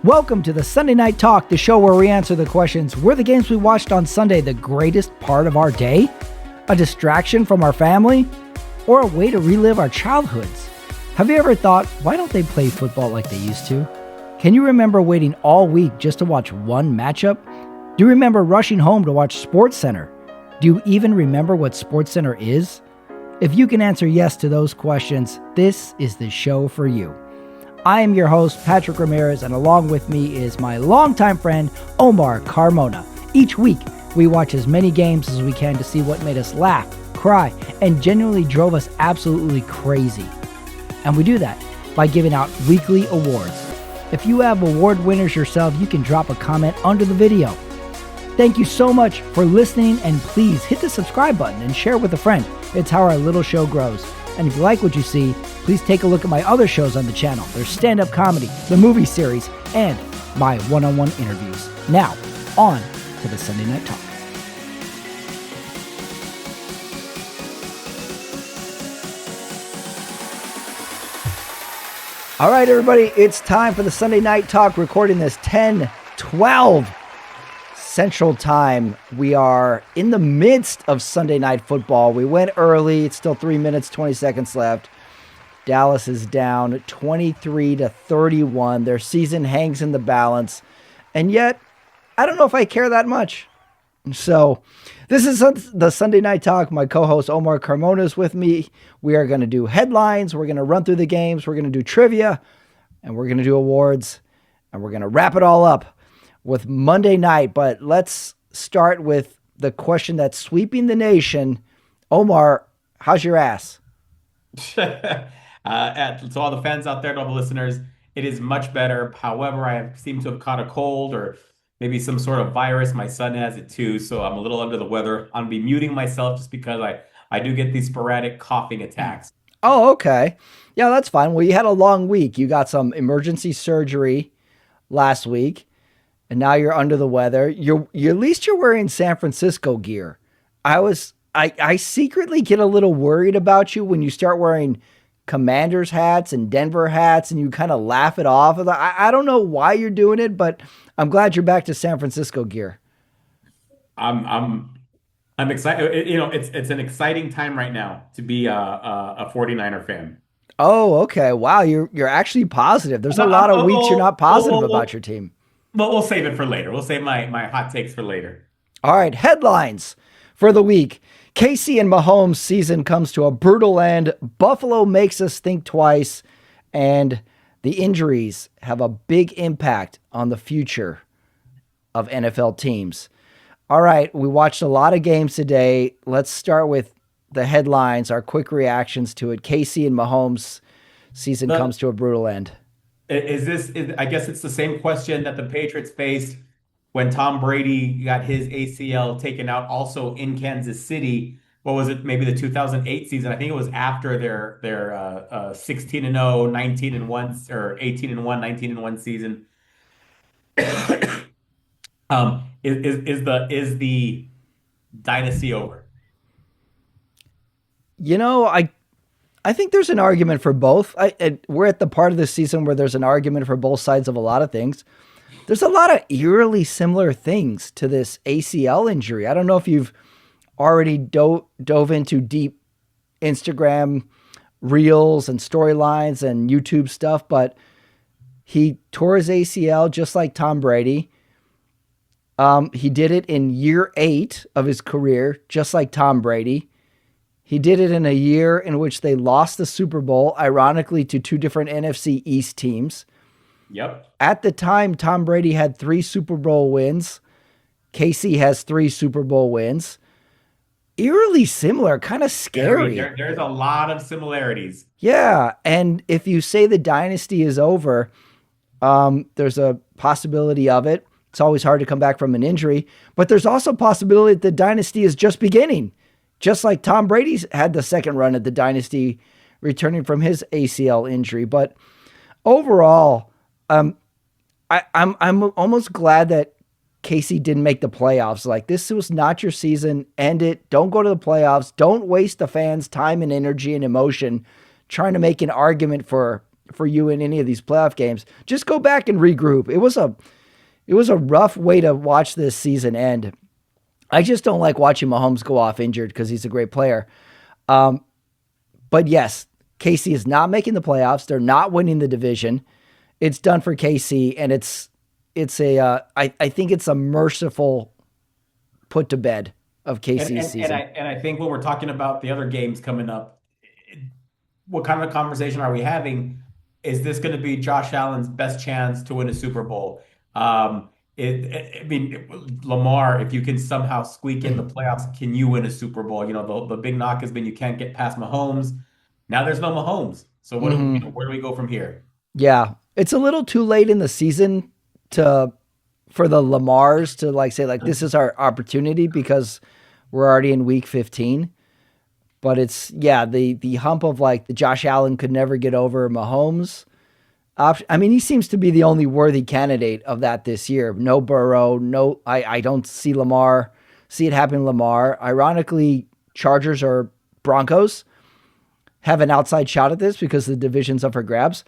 Welcome to the Sunday Night Talk, the show where we answer the questions: were the games we watched on Sunday the greatest part of our day? A distraction from our family? Or a way to relive our childhoods? Have you ever thought, why don't they play football like they used to? Can you remember waiting all week just to watch one matchup? Do you remember rushing home to watch SportsCenter? Do you even remember what SportsCenter is? If you can answer yes to those questions, this is the show for you. I am your host, Patrick Ramirez, and along with me is my longtime friend, Omar Carmona. Each week, we watch as many games as we can to see what made us laugh, cry, and genuinely drove us absolutely crazy. And we do that by giving out weekly awards. If you have award winners yourself, you can drop a comment under the video. Thank you so much for listening, and please hit the subscribe button and share with a friend. It's how our little show grows. And if you like what you see, please take a look at my other shows on the channel. There's stand-up comedy, the movie series, and my one-on-one interviews. Now, on to the Sunday Night Talk. All right, everybody, it's time for the Sunday Night Talk, recording this 10/12 Central Time. We are in the midst of Sunday Night Football. We went early. It's still 3 minutes, 20 seconds left. Dallas is down 23-31. Their season hangs in the balance. And yet, I don't know if I care that much. So, this is the Sunday Night Talk. My co-host Omar Carmona is with me. We are going to do headlines. We're going to run through the games. We're going to do trivia. And we're going to do awards. And we're going to wrap it all up with Monday night. But let's start with the question that's sweeping the nation. Omar, how's your ass? To all the fans out there, to all the listeners, it is much better. However, I seem to have caught a cold or maybe some sort of virus. My son has it too, so I'm a little under the weather. I'm be muting myself just because I do get these sporadic coughing attacks. Oh, okay. Yeah, that's fine. Well, you had a long week. You got some emergency surgery last week, and now you're under the weather. You're at least you're wearing San Francisco gear. I secretly get a little worried about you when you start wearing Commanders hats and Denver hats, and you kind of laugh it off. I don't know why you're doing it, but I'm glad you're back to San Francisco gear. I'm excited. It's an exciting time right now to be a 49er fan. Oh, okay. Wow, you're actually positive. There's a lot of weeks you're not positive about your team. But we'll save it for later. We'll save my hot takes for later. All right, headlines for the week. Casey and Mahomes' season comes to a brutal end. Buffalo makes us think twice, and the injuries have a big impact on the future of NFL teams. All right, we watched a lot of games today. Let's start with the headlines, our quick reactions to it. Casey and Mahomes' season comes to a brutal end. I guess it's the same question that the Patriots faced when Tom Brady got his ACL taken out also in Kansas City. What was it? Maybe the 2008 season. I think it was after their 16-0, 19-1, or 18-1, 19-1 season. Is the dynasty over? You know, I think there's an argument for both. We're at the part of the season where there's an argument for both sides of a lot of things. There's a lot of eerily similar things to this ACL injury. I don't know if you've already dove into deep Instagram reels and storylines and YouTube stuff, but he tore his ACL just like Tom Brady. He did it in year 8 of his career, just like Tom Brady. He did it in a year in which they lost the Super Bowl, ironically, to 2 different NFC East teams. Yep. At the time, Tom Brady had 3 Super Bowl wins. Casey has 3 Super Bowl wins. Eerily similar, kind of scary. There's a lot of similarities. Yeah, and if you say the dynasty is over, there's a possibility of it. It's always hard to come back from an injury, but there's also a possibility that the dynasty is just beginning. Just like Tom Brady's had the second run at the dynasty, returning from his ACL injury. But overall, I'm almost glad that Casey didn't make the playoffs. Like, this was not your season. End it. Don't go to the playoffs. Don't waste the fans' time and energy and emotion trying to make an argument for for you in any of these playoff games, just go back and regroup. It was a rough way to watch this season end. I just don't like watching Mahomes go off injured because he's a great player. But yes, KC is not making the playoffs. They're not winning the division. It's done for KC, and I think it's a merciful put to bed of KC's season. And I think when we're talking about the other games coming up, what kind of a conversation are we having? Is this going to be Josh Allen's best chance to win a Super Bowl? I mean, Lamar, if you can somehow squeak in the playoffs, can you win a Super Bowl? The big knock has been you can't get past Mahomes. Now there's no Mahomes. So where do we go from here? Yeah, it's a little too late in the season for the Lamars to say this is our opportunity because we're already in week 15. But it's the hump of the Josh Allen could never get over Mahomes option. I mean, he seems to be the only worthy candidate of that this year. No Burrow, no. I don't see it happen to Lamar. Ironically, Chargers or Broncos have an outside shot at this because the division's up for grabs.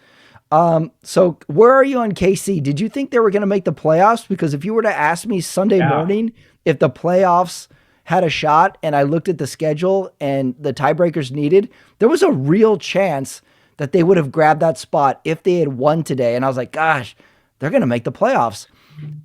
So where are you on KC? Did you think they were going to make the playoffs? Because if you were to ask me Sunday morning if the playoffs had a shot and I looked at the schedule and the tiebreakers needed, there was a real chance that they would have grabbed that spot if they had won today. And I was like, gosh, they're going to make the playoffs.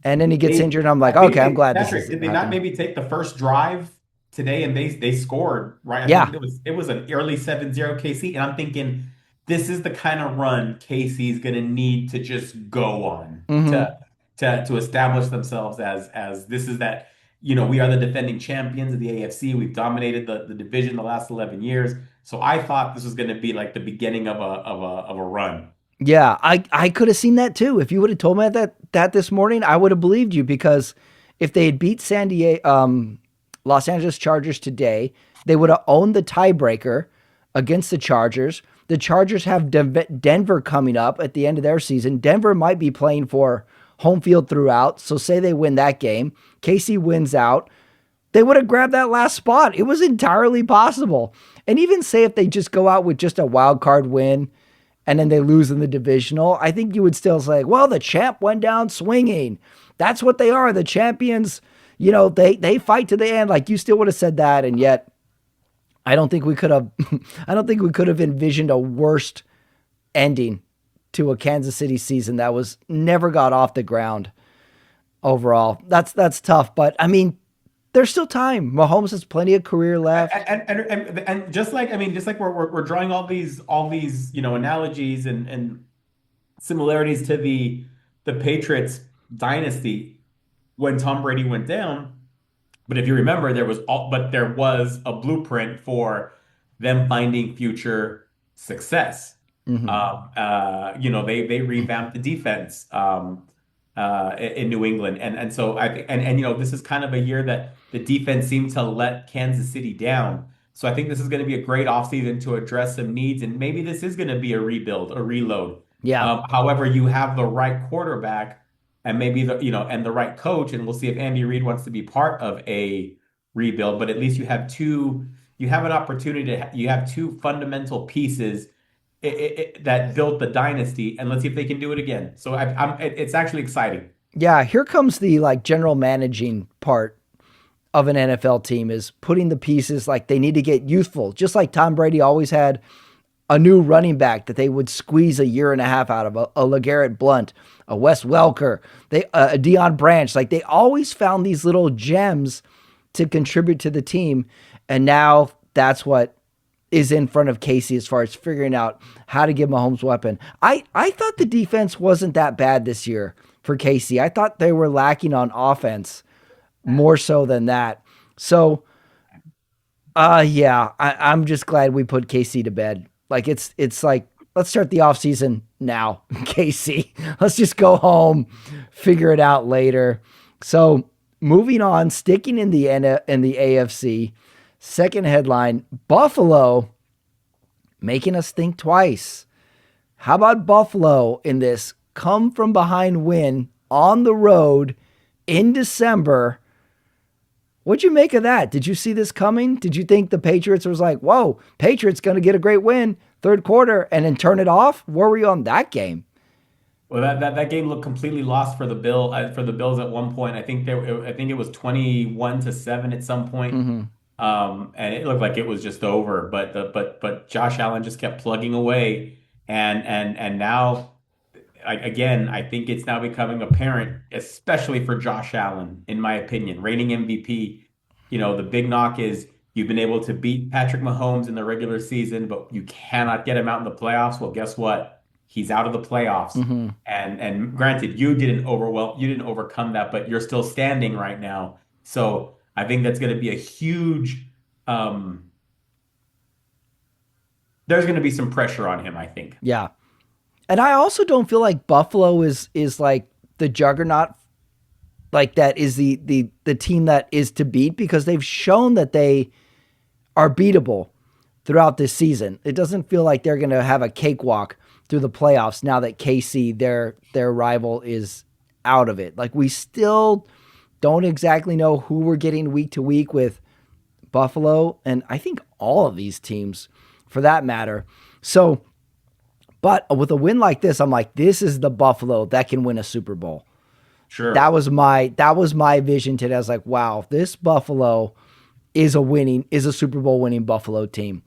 And then he gets injured. And I'm like, okay, I'm glad Patrick, this is did they not maybe take the first drive today and they scored, right? I think it was an early 7-0 KC. And I'm thinking, this is the kind of run KC is going to need to just go on to establish themselves as this is that, we are the defending champions of the AFC. We've dominated the division the last 11 years. So I thought this was going to be like the beginning of a run. Yeah, I could have seen that too. If you would have told me that this morning, I would have believed you, because if they had beat Los Angeles Chargers today, they would have owned the tiebreaker against the Chargers. The Chargers have Denver coming up at the end of their season. Denver might be playing for home field throughout. So say they win that game, KC wins out, they would have grabbed that last spot. It was entirely possible. And even say if they just go out with just a wild card win and then they lose in the divisional, I think you would still say, well, the champ went down swinging. That's what they are. The champions, they fight to the end. You still would have said that. And yet I don't think we could have envisioned a worst ending to a Kansas City season that was never got off the ground overall. That's tough. But I mean, there's still time. Mahomes has plenty of career left. And just like we're drawing all these analogies and similarities to the Patriots dynasty when Tom Brady went down. But if you remember, there was a blueprint for them finding future success. Mm-hmm. They revamped the defense in New England, and so this is kind of a year that the defense seemed to let Kansas City down. So I think this is going to be a great offseason to address some needs, and maybe this is going to be a reload. Yeah. However, you have the right quarterback and maybe the right coach, and we'll see if Andy Reid wants to be part of a rebuild. But at least you have an opportunity you have two fundamental pieces that built the dynasty, and let's see if they can do it again. So it's actually exciting. Yeah, here comes the general managing part of an NFL team, is putting the pieces, they need to get youthful. Just like Tom Brady always had a new running back that they would squeeze a year and a half out of, a LeGarrette Blount, a Wes Welker, a Deion Branch. They always found these little gems to contribute to the team, and now that's what is in front of KC as far as figuring out how to give Mahomes a weapon. I thought the defense wasn't that bad this year for KC. I thought they were lacking on offense more so than that. So, I'm just glad we put KC to bed. It's like, let's start the offseason now, KC. Let's just go home, figure it out later. So moving on, sticking in the AFC, second headline, Buffalo making us think twice. How about Buffalo in this come from behind win on the road in December? What'd you make of that? Did you see this coming? Did you think the Patriots was whoa, Patriots going to get a great win? third quarter and then turn it off. Where were you on that game? Well, that game looked completely lost for for the Bills at one point. I think it was 21-7 at some point. Mm-hmm. And it looked like it was just over. But Josh Allen just kept plugging away, and now again, I think it's now becoming apparent, especially for Josh Allen, in my opinion, reigning MVP. The big knock is you've been able to beat Patrick Mahomes in the regular season, but you cannot get him out in the playoffs. Well, guess what? He's out of the playoffs. Mm-hmm. And granted, you didn't overcome that, but you're still standing right now. So I think that's going to be a huge there's going to be some pressure on him, I think. Yeah. And I also don't feel like Buffalo is like the juggernaut, like that is the team that is to beat, because they've shown that they are beatable throughout this season. It doesn't feel like they're going to have a cakewalk through the playoffs now that KC, their rival, is out of it. Like, we still don't exactly know who we're getting week to week with Buffalo, and I think all of these teams for that matter. So, but with a win like this, I'm like, this is the Buffalo that can win a Super Bowl. Sure. That was my vision today. I was like, wow, this Buffalo is a Super Bowl winning Buffalo team.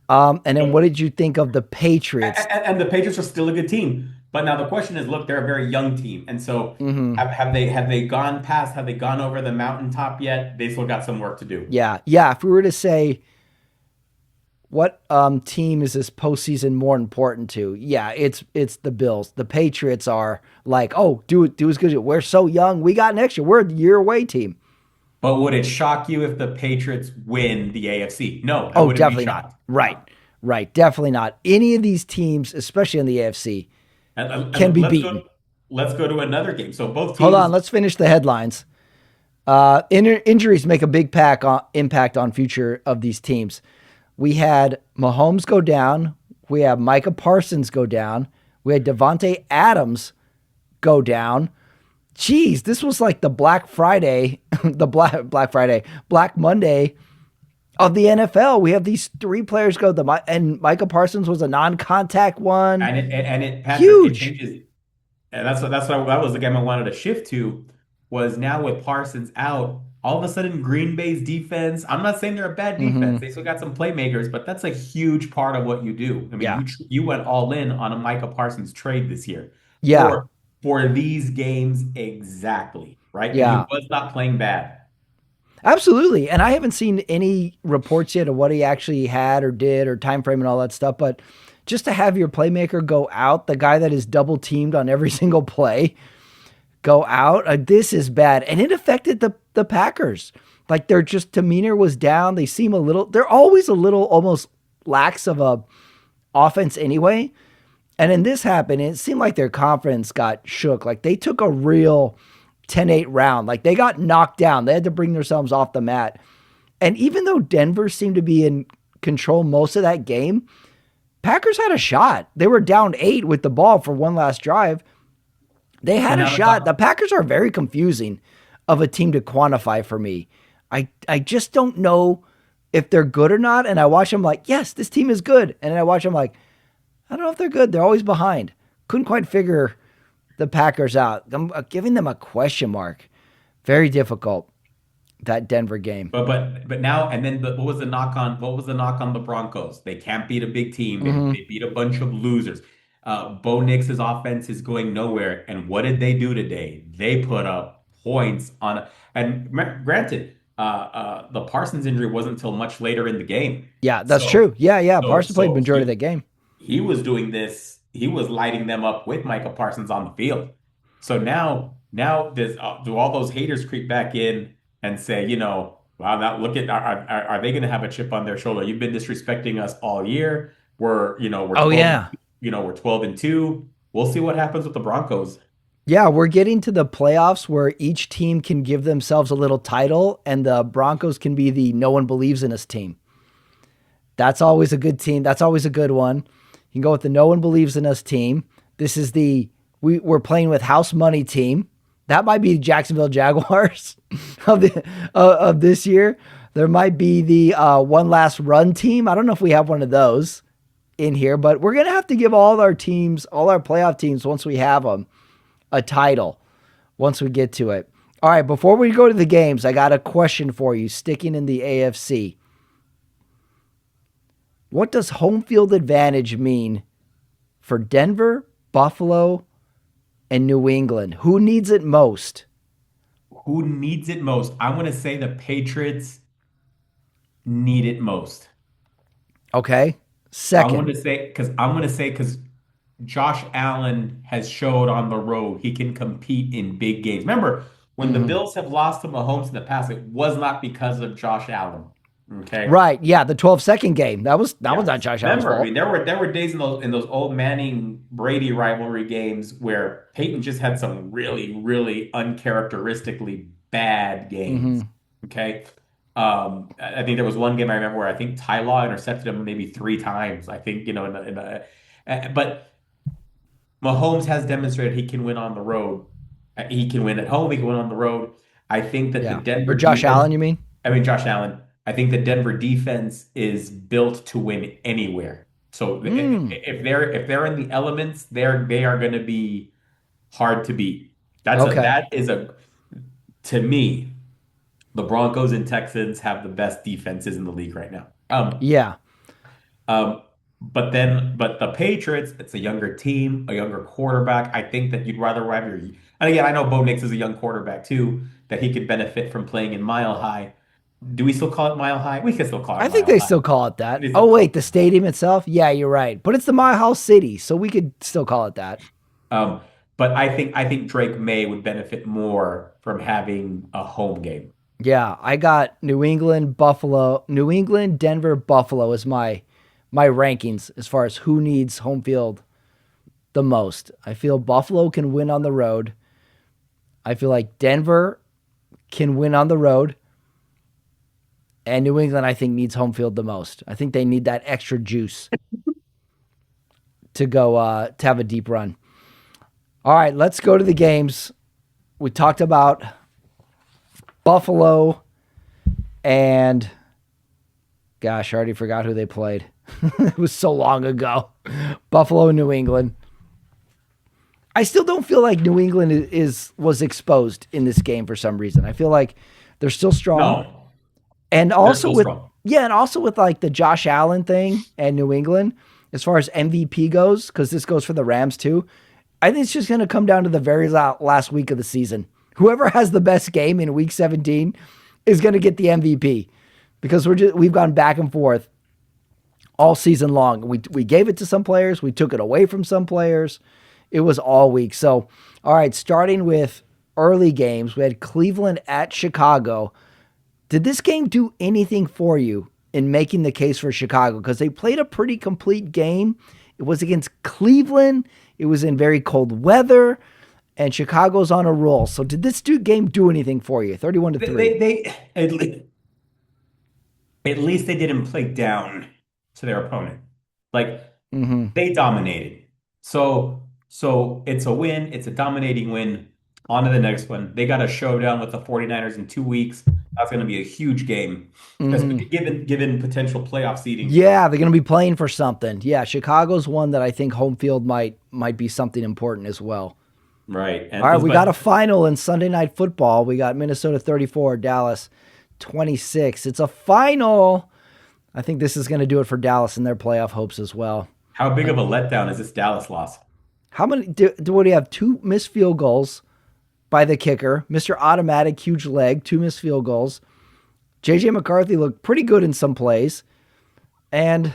And then what did you think of the Patriots? And the Patriots are still a good team. But now the question is, look, they're a very young team. And so have they gone over the mountaintop yet? They still got some work to do. Yeah. Yeah. If we were to say, what team is this postseason more important to? Yeah, it's the Bills. The Patriots are like, oh, do as good. We're so young. We got next year. We're a year away team. But would it shock you if the Patriots win the AFC? No. Oh, definitely not. Right. Definitely not. Any of these teams, especially in the AFC, can be beaten. Let's go to another game. So both teams. Hold on. Let's finish the headlines. Injuries make a big impact on future of these teams. We had Mahomes go down. We have Micah Parsons go down. We had Devontae Adams go down. Jeez, this was like the Black Friday, Black Monday of the NFL. We have these three players go. And Micah Parsons was a non-contact one. And it huge. It changes. And that's why that was the game I wanted to shift to. Was now with Parsons out, all of a sudden Green Bay's defense, I'm not saying they're a bad defense. They still got some playmakers, but that's a huge part of what you do. I mean, you went all in on a Micah Parsons trade this year. Yeah. For these games exactly, right? Yeah. And he was not playing bad. Absolutely. And I haven't seen any reports yet of what he actually had or did or time frame and all that stuff, but just to have your playmaker go out, the guy that is double teamed on every single play, go out. This is bad. And it affected the Packers. Like, their just demeanor was down. They're always a little almost lax of a offense anyway. And then this happened, and it seemed like their confidence got shook. Like, they took a real 10-8 round. Like, they got knocked down. They had to bring themselves off the mat. And even though Denver seemed to be in control most of that game, Packers had a shot. They were down 8 with the ball for one last drive. They had a shot. The Packers are very confusing of a team to quantify for me. I just don't know if they're good or not. And I watch them like, yes, this team is good. And then I watch them like, I don't know if they're good. They're always behind. Couldn't quite figure the Packers out. I'm giving them a question mark. Very difficult, that Denver game. But now, and then what was the knock on the Broncos? They can't beat a big team. They beat a bunch of losers. Bo Nix's offense is going nowhere. And what did they do today? They put up points on, and granted, the Parsons injury wasn't until much later in the game. Yeah, that's true. Yeah. Parsons played the majority of the game. He was doing this. He was lighting them up with Micah Parsons on the field. So now do all those haters creep back in and say, wow, now look at, are they going to have a chip on their shoulder? You've been disrespecting us all year. We're 12-2. We'll see what happens with the Broncos. Yeah, we're getting to the playoffs where each team can give themselves a little title, and the Broncos can be the no one believes in us team. That's always a good team. That's always a good one. You can go with the no one believes in us team. This is we're playing with house money team. That might be the Jacksonville Jaguars of this year. There might be the one last run team. I don't know if we have one of those. in here, but we're going to have to give all our teams, all our playoff teams, once we have them, a title once we get to it. All right, before we go to the games, I got a question for you, sticking in the AFC. What does home field advantage mean for Denver, Buffalo, and New England? Who needs it most? Who needs it most? I'm going to say the Patriots need it most. Okay. Second. I'm going to say because Josh Allen has showed on the road he can compete in big games. Remember, when the Mhm. Bills have lost to Mahomes in the past, it was not because of Josh Allen. Okay. Right. Yeah, the 12-second game. That was not Yes. Josh Allen's Remember, I fault. mean, there were days in those old Manning Brady rivalry games where Peyton just had some really, really uncharacteristically bad games. Mhm. Okay. I think there was one game I remember where I think Ty Law intercepted him maybe three times. I think, but Mahomes has demonstrated he can win on the road. He can win at home. He can win on the road. I think that the Yeah. Or Denver Josh defense, Allen, you mean? I mean, Josh Allen, I think the Denver defense is built to win anywhere. So Mm. if they're in the elements, they are going to be hard to beat. Okay. That is a to me, the Broncos and Texans have the best defenses in the league right now. Yeah. But the Patriots, it's a younger team, a younger quarterback. I think that you'd rather have your, and again, I know Bo Nix is a young quarterback too, that he could benefit from playing in Mile High. Do we still call it Mile High? We can still call it I think Mile they High. still call it that. We still Oh, call wait, the stadium itself? Yeah, you're right. But it's the Mile House City, so we could still call it that. it. But I think Drake May would benefit more from having a home game. Yeah, I got New England, Buffalo, New England, Denver, Buffalo is my rankings as far as who needs home field the most. I feel Buffalo can win on the road. I feel like Denver can win on the road. And New England, I think, needs home field the most. I think they need that extra juice to go to have a deep run. All right, let's go to the games. We talked about Buffalo and gosh, I already forgot who they played. It was so long ago. Buffalo and New England. I still don't feel like New England was exposed in this game for some reason. I feel like they're still strong. No, And they're also still with strong. yeah, and also with like the Josh Allen thing and New England, as far as MVP goes, because this goes for the Rams too. I think it's just going to come down to the very last week of the season. Whoever has the best game in Week 17 is going to get the MVP because we've gone back and forth all season long. We gave it to some players, we took it away from some players. It was all week. So, all right, starting with early games, we had Cleveland at Chicago. Did this game do anything for you in making the case for Chicago? Because they played a pretty complete game. It was against Cleveland. It was in very cold weather, and Chicago's on a roll. So did this game do anything for you? 31-3. At least they didn't play down to their opponent. Like Mm-hmm. they dominated. So it's a win. It's a dominating win. On to the next one. They got a showdown with the 49ers in 2 weeks. That's going to be a huge game. Mm-hmm. Given potential playoff seeding. Yeah, they're going to be playing for something. Yeah, Chicago's one that I think home field might be something important as well. Right. All right, we got But a final in Sunday Night Football. We got Minnesota 34, Dallas 26. It's a final. I think this is going to do it for Dallas and their playoff hopes as well. how big of a letdown is this Dallas loss? How many what do you have? Two missed field goals by the kicker. Mr. Automatic, huge leg, two missed field goals. JJ McCarthy looked pretty good in some plays. And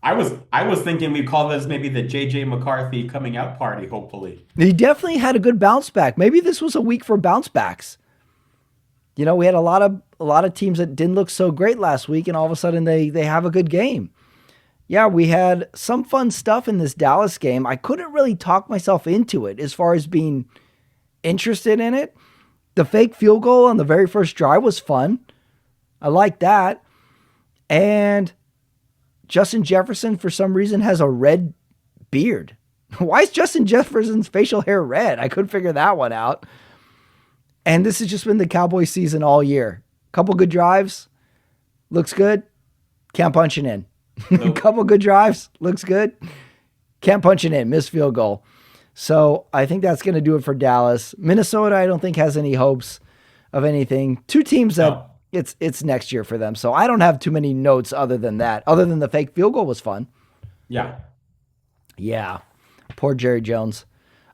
I was thinking we'd call this maybe the JJ McCarthy coming out party, hopefully. he definitely had a good bounce back. Maybe this was a week for bounce backs. You know, we had a lot of teams that didn't look so great last week, and all of a sudden they have a good game. Yeah, we had some fun stuff in this Dallas game. I couldn't really talk myself into it as far as being interested in it. The fake field goal on the very first drive was fun. I like that. And Justin Jefferson, for some reason, has a red beard. Why is Justin Jefferson's facial hair red? I couldn't figure that one out. And this has just been the Cowboys season all year. Couple good drives. Looks good. Can't punch it in. Nope. Couple good drives. Looks good. Can't punch it in. Missed field goal. So I think that's going to do it for Dallas. Minnesota, I don't think has any hopes of anything. Two teams that No. it's next year for them. So I don't have too many notes other than that. Other than the fake field goal was fun. Yeah. Yeah. Poor Jerry Jones.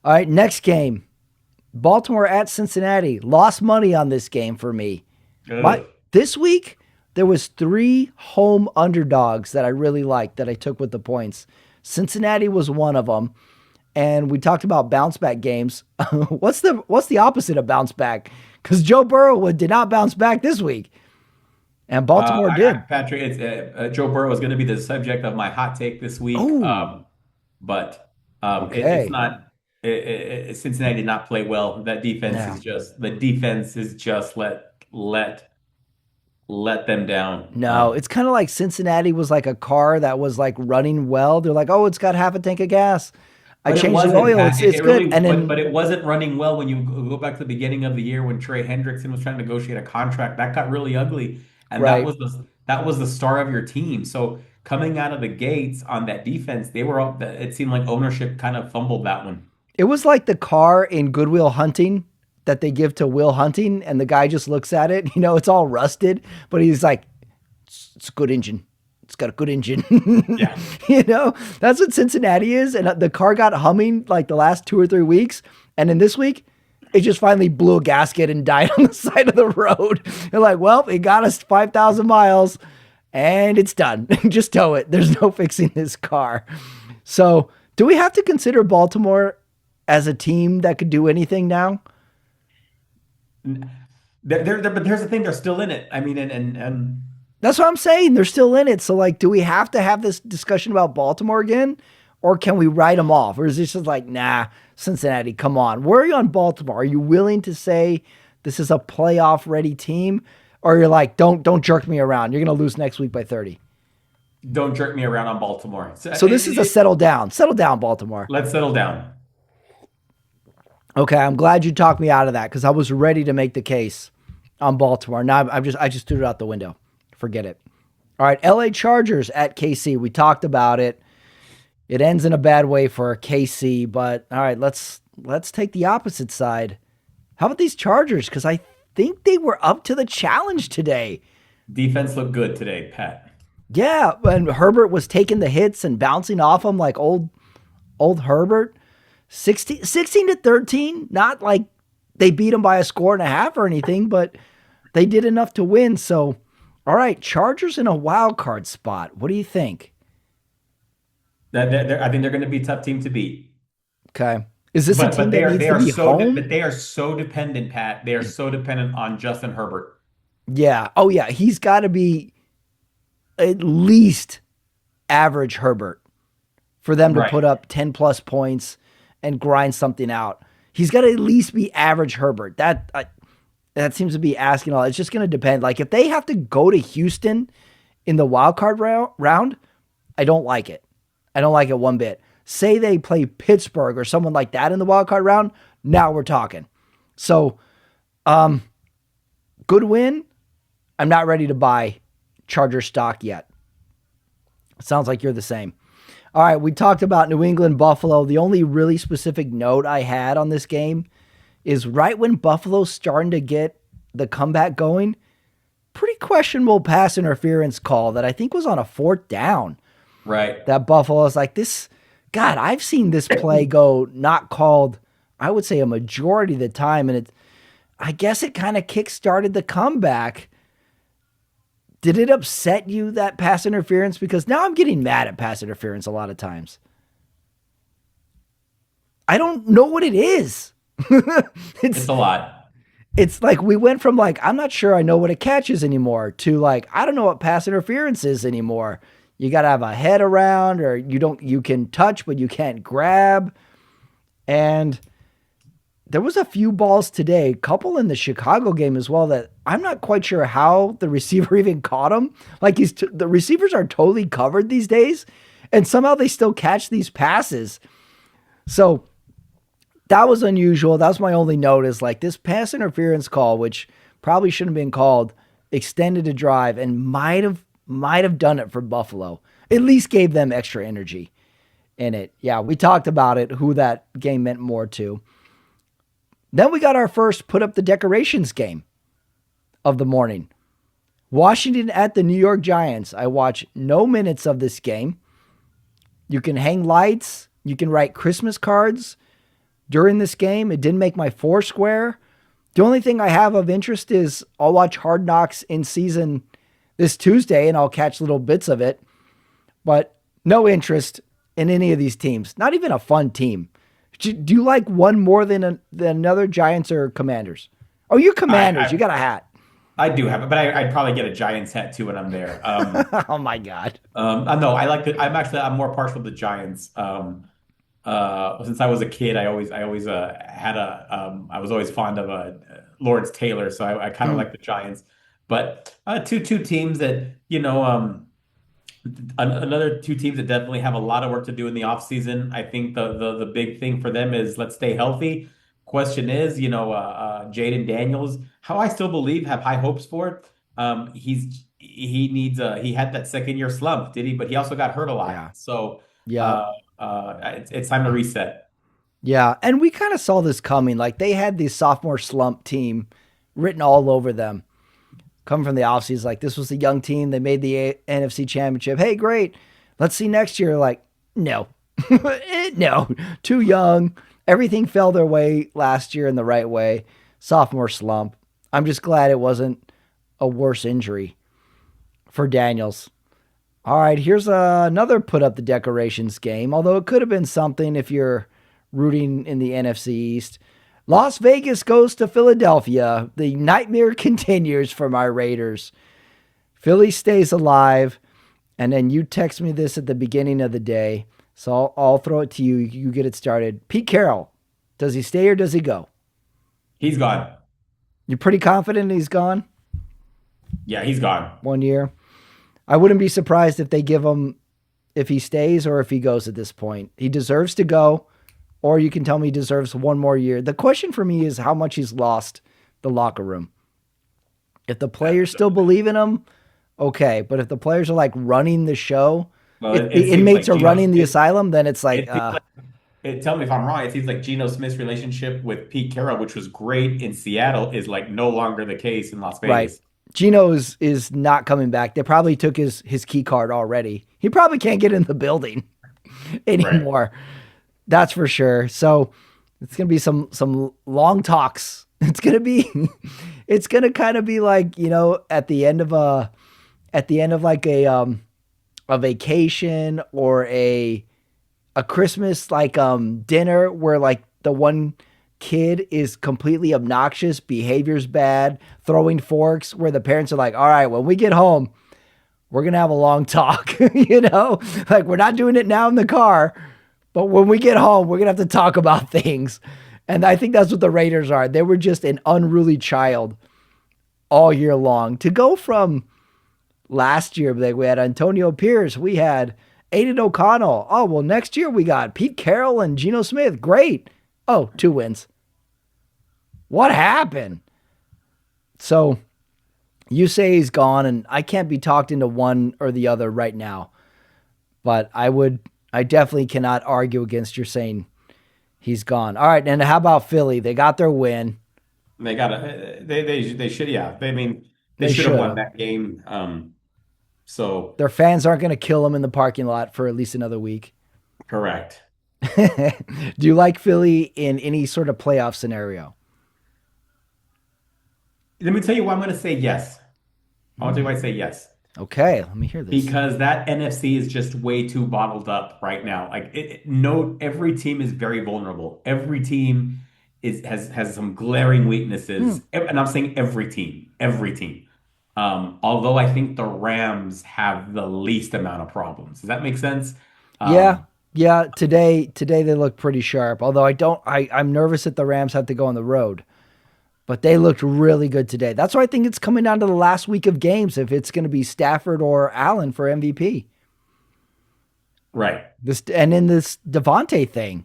All right, next game. Baltimore at Cincinnati. Lost money on this game for me. Ugh. This week there was 3 home underdogs that I really liked that I took with the points. Cincinnati was one of them. And we talked about bounce back games. What's the opposite of bounce back? Because Joe Burrow did not bounce back this week, and Baltimore did. Patrick, it's Joe Burrow is going to be the subject of my hot take this week. Oh, But it's okay. not. Cincinnati did not play well. That defense No, is just the defense is just let them down. no. It's kind of like Cincinnati was like a car that was like running well. They're like, oh, it's got half a tank of gas. I But it changed the wasn't, oil. Pat. It's It good. really, And but then it wasn't running well when you go back to the beginning of the year when Trey Hendrickson was trying to negotiate a contract. That got really ugly, and right. that was the star of your team. So coming out of the gates on that defense, they were all. It seemed like ownership kind of fumbled that one. It was like the car in Goodwill Hunting that they give to Will Hunting, and the guy just looks at it. It's all rusted, but he's like, it's a good engine. It's got a good engine. Yeah. That's what Cincinnati is. And the car got humming like the last 2 or 3 weeks. And then this week, it just finally blew a gasket and died on the side of the road. They're like, well, it got us 5,000 miles and it's done. Just tow it. There's no fixing this car. So, do we have to consider Baltimore as a team that could do anything now? But here's the thing: they're still in it. I mean, and That's what I'm saying. They're still in it. So, like, do we have to have this discussion about Baltimore again? Or can we write them off? Or is this just like, nah, Cincinnati, come on. Where are you on Baltimore? Are you willing to say this is a playoff ready team? Or you're like, don't jerk me around. You're going to lose next week by 30. don't jerk me around on Baltimore. So this is a settle down. Settle down, Baltimore. Let's settle down. Okay, I'm glad you talked me out of that because I was ready to make the case on Baltimore. Now I just threw it out the window. Forget it. All right, LA Chargers at KC. We talked about it. It ends in a bad way for KC, but all right, let's take the opposite side. How about these Chargers? Because I think they were up to the challenge today. Defense looked good today, Pat. Yeah, and Herbert was taking the hits and bouncing off them like old Herbert. 16 to 13, not like they beat them by a score and a half or anything, but they did enough to win. So, all right, Chargers in a wild card spot. What do you think? I think they're going to be a tough team to beat. Okay. Is this a team They that are needs to be home? but they are so dependent, Pat. They are so dependent on Justin Herbert. Yeah. Oh, yeah. He's got to be at least average Herbert for them to Right. put up 10 plus points and grind something out. He's got to at least be average Herbert. That seems to be asking all. It's just going to depend. Like if they have to go to Houston in the wild card round, I don't like it. I don't like it one bit. Say they play Pittsburgh or someone like that in the wild card round. Now we're talking. So, good win. I'm not ready to buy Charger stock yet. Sounds like you're the same. All right, we talked about New England, Buffalo. The only really specific note I had on this game is right when Buffalo's starting to get the comeback going, pretty questionable pass interference call that I think was on a 4th down. Right. That Buffalo's like this. God, I've seen this play go not called, I would say a majority of the time. And I guess it kind of kick-started the comeback. Did it upset you, that pass interference? Because now I'm getting mad at pass interference a lot of times. I don't know what it is. It's a lot. It's like we went from like, I'm not sure I know what a catch is anymore to like, I don't know what pass interference is anymore. You got to have a head around or you can touch, but you can't grab. And there was a few balls today, a couple in the Chicago game as well, that I'm not quite sure how the receiver even caught them. Like the receivers are totally covered these days, and somehow they still catch these passes. So that was unusual. That was my only note is like this pass interference call, which probably shouldn't have been called, extended a drive and might have done it for Buffalo. at least gave them extra energy in it. Yeah, we talked about it, who that game meant more to. Then we got our first put up the decorations game of the morning. Washington at the New York Giants. I watched no minutes of this game. You can hang lights. You can write Christmas cards during this game. It didn't make my Foursquare. The only thing I have of interest is I'll watch Hard Knocks in season this Tuesday and I'll catch little bits of it. But no interest in any of these teams. Not even a fun team. Do you like one more than another, Giants or Commanders? Oh, you're Commanders. You got a hat. I do have it, but I'd probably get a Giants hat too when I'm there. Oh my God. No, I like the. I'm more partial to the Giants. Since I was a kid, I always had I was always fond of Lawrence Taylor, so I kind of like the Giants. But two teams that another two teams that definitely have a lot of work to do in the offseason. I think the big thing for them is let's stay healthy. Question is, Jaden Daniels, how I still believe, have high hopes for it. He had that second year slump, did he? But he also got hurt a lot. Yeah. So Yeah. it's time to reset. Yeah. And we kind of saw this coming. Like they had the sophomore slump team written all over them. Coming from the offseason, like this was a young team. They made the NFC Championship. Hey, great. Let's see next year. Like, no. No. Too young. Everything fell their way last year in the right way. Sophomore slump. I'm just glad it wasn't a worse injury for Daniels. All right, here's another put up the decorations game, although it could have been something if you're rooting in the NFC East. Las Vegas goes to Philadelphia. The nightmare continues for my Raiders. Philly stays alive, and then you text me this at the beginning of the day, so I'll throw it to you. You get it started. Pete Carroll, does he stay or does he go? He's gone. You're pretty confident he's gone? Yeah, he's gone. 1 year. I wouldn't be surprised if they give him, if he stays or if he goes at this point. He deserves to go. Or you can tell me he deserves one more year. The question for me is how much he's lost the locker room. If the players still believe in him, okay. But if the players are like running the show, if the inmates are running the asylum, then it's like... tell me if I'm wrong. It seems like Geno Smith's relationship with Pete Carroll, which was great in Seattle, is like no longer the case in Las Vegas. Right. Geno is not coming back. They probably took his key card already. He probably can't get in the building anymore. Right. That's for sure. So it's going to be some long talks. It's going to kind of be like, at the end of like a vacation or a Christmas, like, dinner where like the one kid is completely obnoxious, behavior's bad, throwing forks, where the parents are like, all right, when we get home, we're going to have a long talk, like we're not doing it now in the car. But when we get home, we're going to have to talk about things. And I think that's what the Raiders are. They were just an unruly child all year long. To go from last year, like we had Antonio Pierce, we had Aiden O'Connell. Oh, well, next year we got Pete Carroll and Geno Smith. Great. Oh, 2 wins. What happened? So you say he's gone, and I can't be talked into one or the other right now. But I definitely cannot argue against your saying he's gone. All right, and how about Philly? They got their win. They should, yeah. They should have won that game. So their fans aren't going to kill them in the parking lot for at least another week. Correct. Do you like Philly in any sort of playoff scenario? Let me tell you why I'm going to say yes. I want to tell you why I say yes. Okay, let me hear this. Because that NFC is just way too bottled up right now. Like every team is very vulnerable. Every team has some glaring weaknesses, and I'm saying every team. Although I think the Rams have the least amount of problems. Does that make sense? Yeah. Today they look pretty sharp. Although I'm nervous that the Rams have to go on the road. But they looked really good today. That's why I think it's coming down to the last week of games if it's going to be Stafford or Allen for MVP. Right. And in this Devontae thing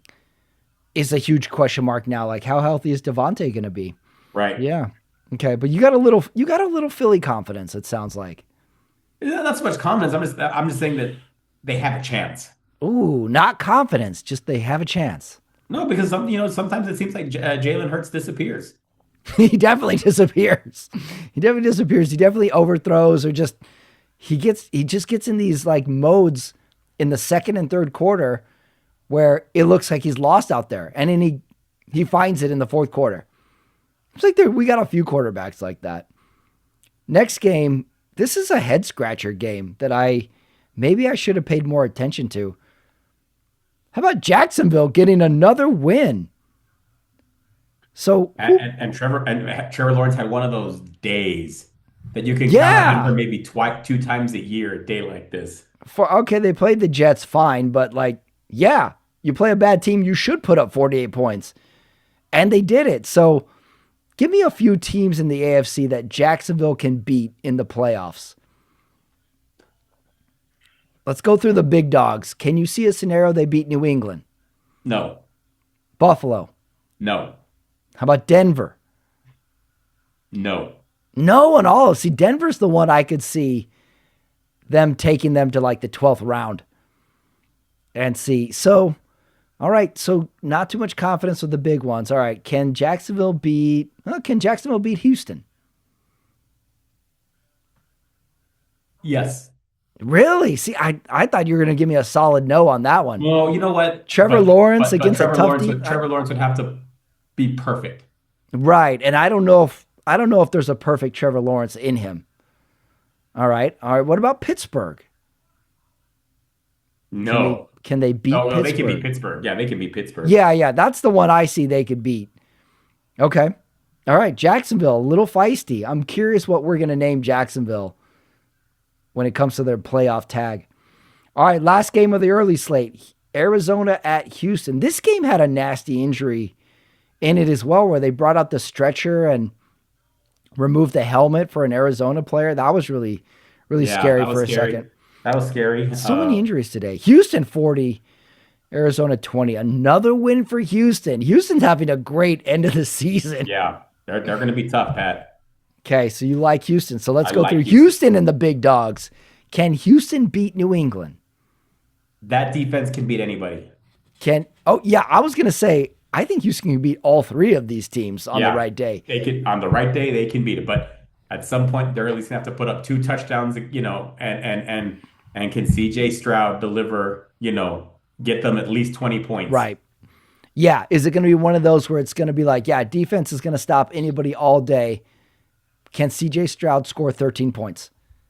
is a huge question mark now. Like, how healthy is Devontae going to be? Right. Yeah. Okay, but you got a little Philly confidence, it sounds like. Not so much confidence. I'm just saying that they have a chance. Ooh, not confidence, just they have a chance. No, because sometimes it seems like Jalen Hurts disappears. He definitely disappears. He definitely disappears. He definitely overthrows or just he just gets in these like modes in the second and third quarter where it looks like he's lost out there. And then he finds it in the fourth quarter. It's like we got a few quarterbacks like that. Next game, this is a head scratcher game that maybe I should have paid more attention to. How about Jacksonville getting another win? So And Trevor Lawrence had one of those days that you can count on him for maybe two times a year, a day like this. Okay, they played the Jets fine, but you play a bad team, you should put up 48 points. And they did it. So give me a few teams in the AFC that Jacksonville can beat in the playoffs. Let's go through the big dogs. Can you see a scenario they beat New England? No. Buffalo? No. How about Denver? No. No and all. See, Denver's the one I could see them taking them to like the 12th round and see. So, all right. So not too much confidence with the big ones. All right. Can Jacksonville beat Houston? Yes. Really? See, I thought you were going to give me a solid no on that one. Well, you know what? Trevor Lawrence against a tough team. Trevor Lawrence would have to be perfect. Right. And I don't know if there's a perfect Trevor Lawrence in him. All right. What about Pittsburgh? No. Can they beat Pittsburgh? No, they can beat Pittsburgh. Yeah, they can beat Pittsburgh. Yeah. That's the one I see they could beat. Okay. All right. Jacksonville, a little feisty. I'm curious what we're going to name Jacksonville when it comes to their playoff tag. All right. Last game of the early slate, Arizona at Houston. This game had a nasty injury in it as well, where they brought out the stretcher and removed the helmet for an Arizona player. That was really, really scary for a second. That was scary. So many injuries today. Houston 40, Arizona 20. Another win for Houston. Houston's having a great end of the season. Yeah, they're going to be tough, Pat. Okay, so you like Houston. So let's go through Houston and the big dogs. Can Houston beat New England? That defense can beat anybody. I was going to say, I think Houston can beat all three of these teams on the right day. On the right day, they can beat it. But at some point, they're at least going to have to put up 2 touchdowns, and can CJ Stroud deliver, get them at least 20 points. Right. Yeah. Is it going to be one of those where it's going to be like, defense is going to stop anybody all day. Can CJ Stroud score 13 points?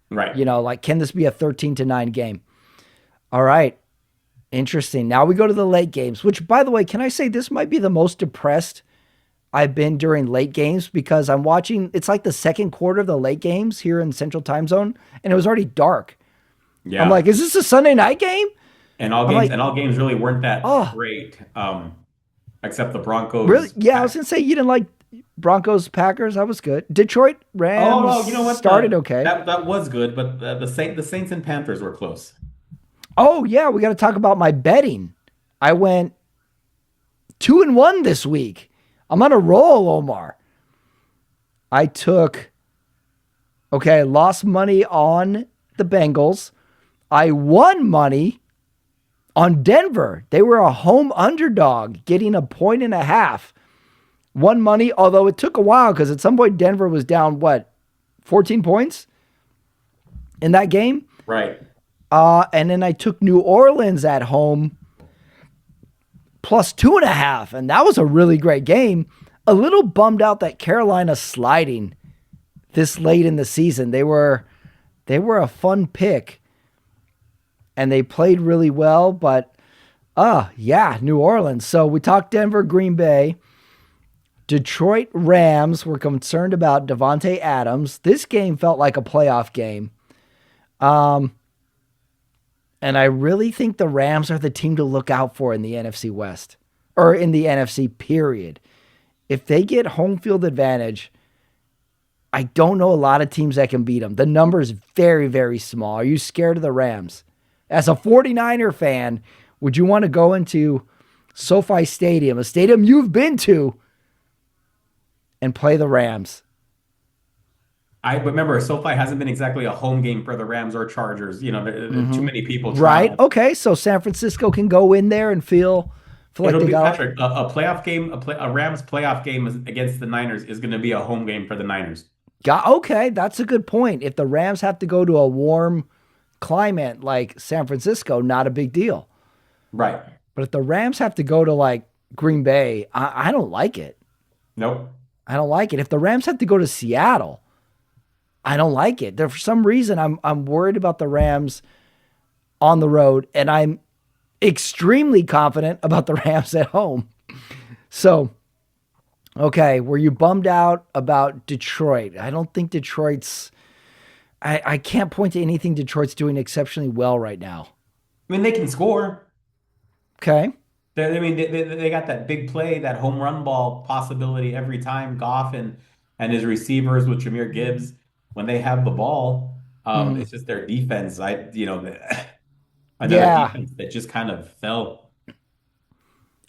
Right. Can this be a 13-9 game? All right. Interesting. Now we go to the late games, which, by the way, can I say this might be the most depressed I've been during late games, because I'm watching, it's like the second quarter of the late games here in Central Time Zone, and it was already dark. Yeah. I'm like, is this a Sunday night game? And all games really weren't that great, except the Broncos. Really? Yeah, I was going to say you didn't like Broncos, Packers. That was good. Detroit Rams. Oh, no, you know what? Started okay. That was good, but the Saints and Panthers were close. Oh yeah, we got to talk about my betting. I went 2-1 this week. I'm on a roll, Omar. I lost money on the Bengals. I won money on Denver. They were a home underdog, getting 1.5. Won money, although it took a while because at some point Denver was down, 14 points in that game? Right. And then I took New Orleans at home plus 2.5. And that was a really great game. A little bummed out that Carolina sliding this late in the season. They were a fun pick and they played really well, but New Orleans. So we talked Denver, Green Bay. Detroit Rams were concerned about Devontae Adams. This game felt like a playoff game. And I really think the Rams are the team to look out for in the NFC West, or in the NFC period. If they get home field advantage, I don't know a lot of teams that can beat them. The number is very, very small. Are you scared of the Rams? As a 49er fan, would you want to go into SoFi Stadium, a stadium you've been to, and play the Rams? I remember SoFi hasn't been exactly a home game for the Rams or Chargers. Too Hmm. many people Right. travel. Okay. So San Francisco can go in there and feel like It'll they be got. Patrick, a playoff game, a Rams playoff game against the Niners is going to be a home game for the Niners. Got okay. That's a good point. If the Rams have to go to a warm climate like San Francisco, not a big deal. Right. But if the Rams have to go to like Green Bay, I don't like it. Nope. I don't like it. If the Rams have to go to Seattle, I don't like it. There for some reason I'm worried about the Rams on the road, and I'm extremely confident about the Rams at home. So, okay, were you bummed out about Detroit? I don't think Detroit's. I can't point to anything Detroit's doing exceptionally well right now. I mean, they can score. Okay. I mean, they got that big play, that home run ball possibility every time. Goff and his receivers with Jahmyr Gibbs, when they have the ball, Mm. it's just their defense. Another Yeah. defense that just kind of fell.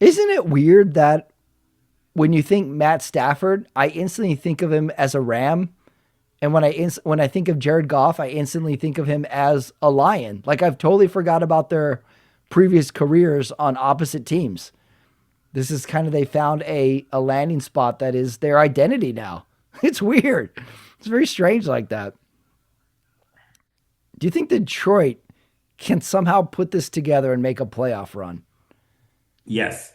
Isn't it weird that when you think Matt Stafford, I instantly think of him as a Ram, and when I think of Jared Goff, I instantly think of him as a Lion. Like I've totally forgot about their previous careers on opposite teams. This is kind of they found a landing spot that is their identity now. It's weird. It's very strange like that. Do you think Detroit can somehow put this together and make a playoff run? Yes,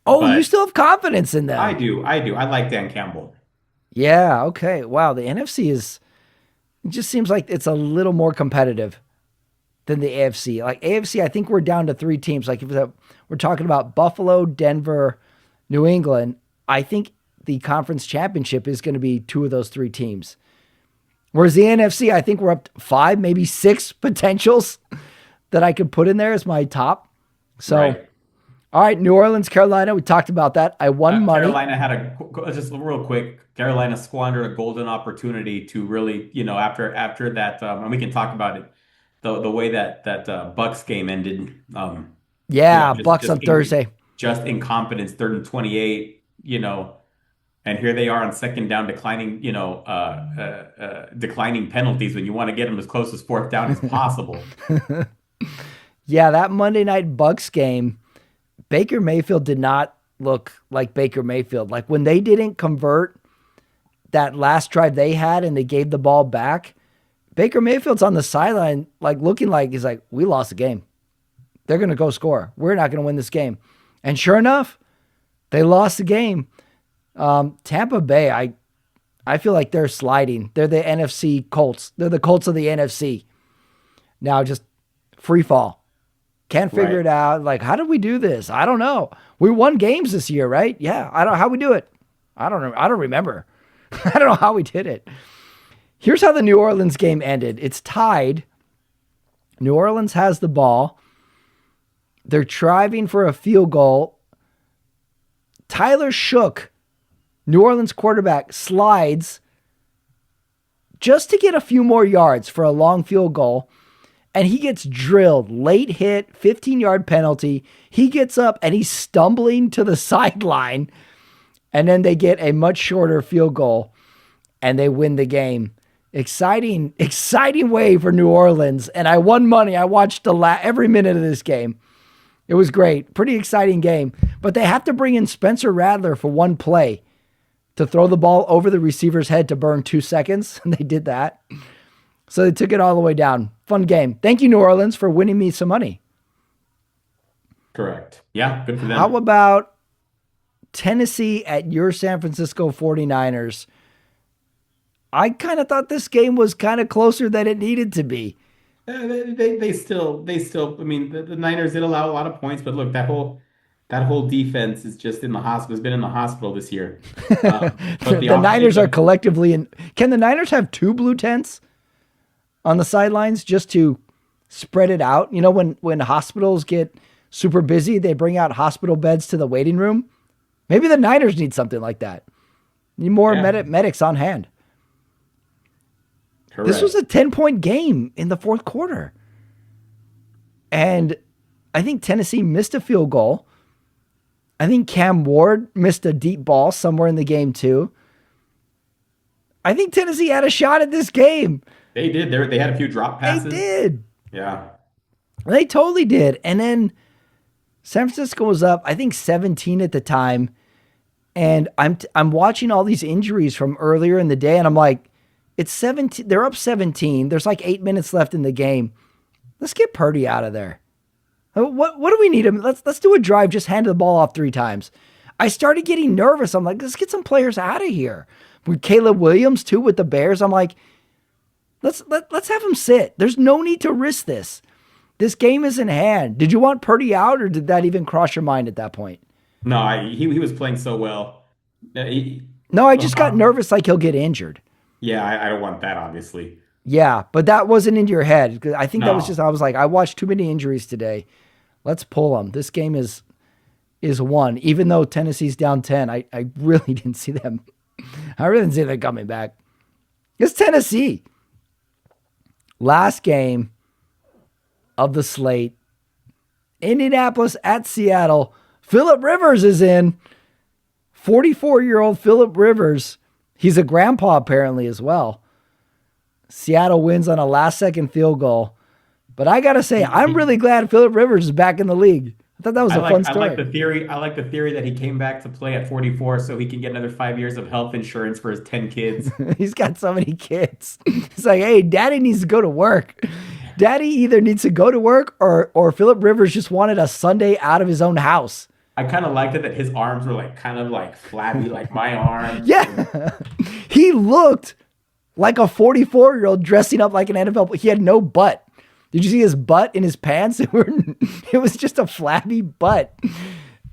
Oh, you but still have confidence in I them. do. I do. I like Dan Campbell. Yeah, okay. Wow, the NFC is it just seems like it's a little more competitive than the AFC. Like AFC, I think we're down to three teams. Like if we're talking about Buffalo, Denver, New England, I think the conference championship is going to be two of those three teams. Whereas the NFC, I think we're up to five, maybe six potentials that I could put in there as my top. So, Right. all right, New Orleans, Carolina, we talked about that. I won money. Carolina had just real quick. Carolina squandered a golden opportunity to really, after that, and we can talk about it, the way that Bucks game ended. Yeah, Just Bucks on Thursday. just incompetence, 3rd and 28. And here they are on second down, declining, declining penalties when you want to get them as close as 4th down as possible. Yeah, that Monday night Bucks game, Baker Mayfield did not look like Baker Mayfield. Like when they didn't convert that last drive they had and they gave the ball back, Baker Mayfield's on the sideline, like looking like he's like, we lost the game. They're going to go score. We're not going to win this game. And sure enough, they lost the game. Tampa Bay, I feel like they're sliding. They're the NFC Colts. They're the Colts of the NFC. Now just free fall. Can't figure Right. it out. Like, how did we do this? I don't know. We won games this year, right? Yeah. I don't know how we do it. I don't know. I don't remember. I don't know how we did it. Here's how the New Orleans game ended. It's tied. New Orleans has the ball. They're driving for a field goal. Tyler Shook, New Orleans quarterback, slides just to get a few more yards for a long field goal. And he gets drilled. Late hit, 15-yard penalty. He gets up and he's stumbling to the sideline. And then they get a much shorter field goal and they win the game. Exciting way for New Orleans. And I won money. I watched every minute of this game. It was great. Pretty exciting game. But they have to bring in Spencer Rattler for one play to throw the ball over the receiver's head to burn 2 seconds. And they did that. So they took it all the way down. Fun game. Thank you, New Orleans, for winning me some money. Correct. Yeah, good for them. How about Tennessee at your San Francisco 49ers? I kind of thought this game was kind of closer than it needed to be. They still. I mean, the Niners did allow a lot of points, but look, that whole defense is just in the hospital. Has been in the hospital this year. But The Niners are collectively in. Can the Niners have two blue tents on the sidelines just to spread it out? You know, when hospitals get super busy, they bring out hospital beds to the waiting room. Maybe the Niners need something like that. Need more Yeah. medics on hand. Correct. This was a 10-point game in the fourth quarter. And I think Tennessee missed a field goal. I think Cam Ward missed a deep ball somewhere in the game too. I think Tennessee had a shot at this game. They did. They had a few drop They passes. did. Yeah. They totally did. And then San Francisco was up, I think 17 at the time. And I'm watching all these injuries from earlier in the day, and I'm like, it's 17. They're up 17. There's like 8 minutes left in the game. Let's get Purdy out of there. What do we need him? Let's do a drive. Just hand the ball off 3 times. I started getting nervous. I'm like, let's get some players out of here. With Caleb Williams too with the Bears, I'm like, let's have him sit. There's no need to risk this. This game is in hand. Did you want Purdy out, or did that even cross your mind at that point? No, he was playing so well. He, No, I just got nervous like he'll get injured. yeah, I don't want that, obviously. Yeah, but that wasn't into your head. I think that was No. just, I was like, I watched too many injuries today. Let's pull them. This game is won. Even though Tennessee's down 10, I really didn't see them. I really didn't see them coming back. It's Tennessee. Last game of the slate. Indianapolis at Seattle. Phillip Rivers is in. 44-year-old Phillip Rivers. He's a grandpa apparently as well. Seattle wins on a last-second field goal. But I got to say, I'm really glad Phillip Rivers is back in the league. I thought that was a fun story. I like the theory that he came back to play at 44 so he can get another 5 years of health insurance for his 10 kids. He's got so many kids. It's like, hey, daddy needs to go to work. Daddy either needs to go to work or Phillip Rivers just wanted a Sunday out of his own house. I kind of liked it that his arms were like kind of like flabby, like my arms. Yeah. He looked like a 44-year-old dressing up like an NFL. He had no butt. Did you see his butt in his pants? It was just a flabby butt.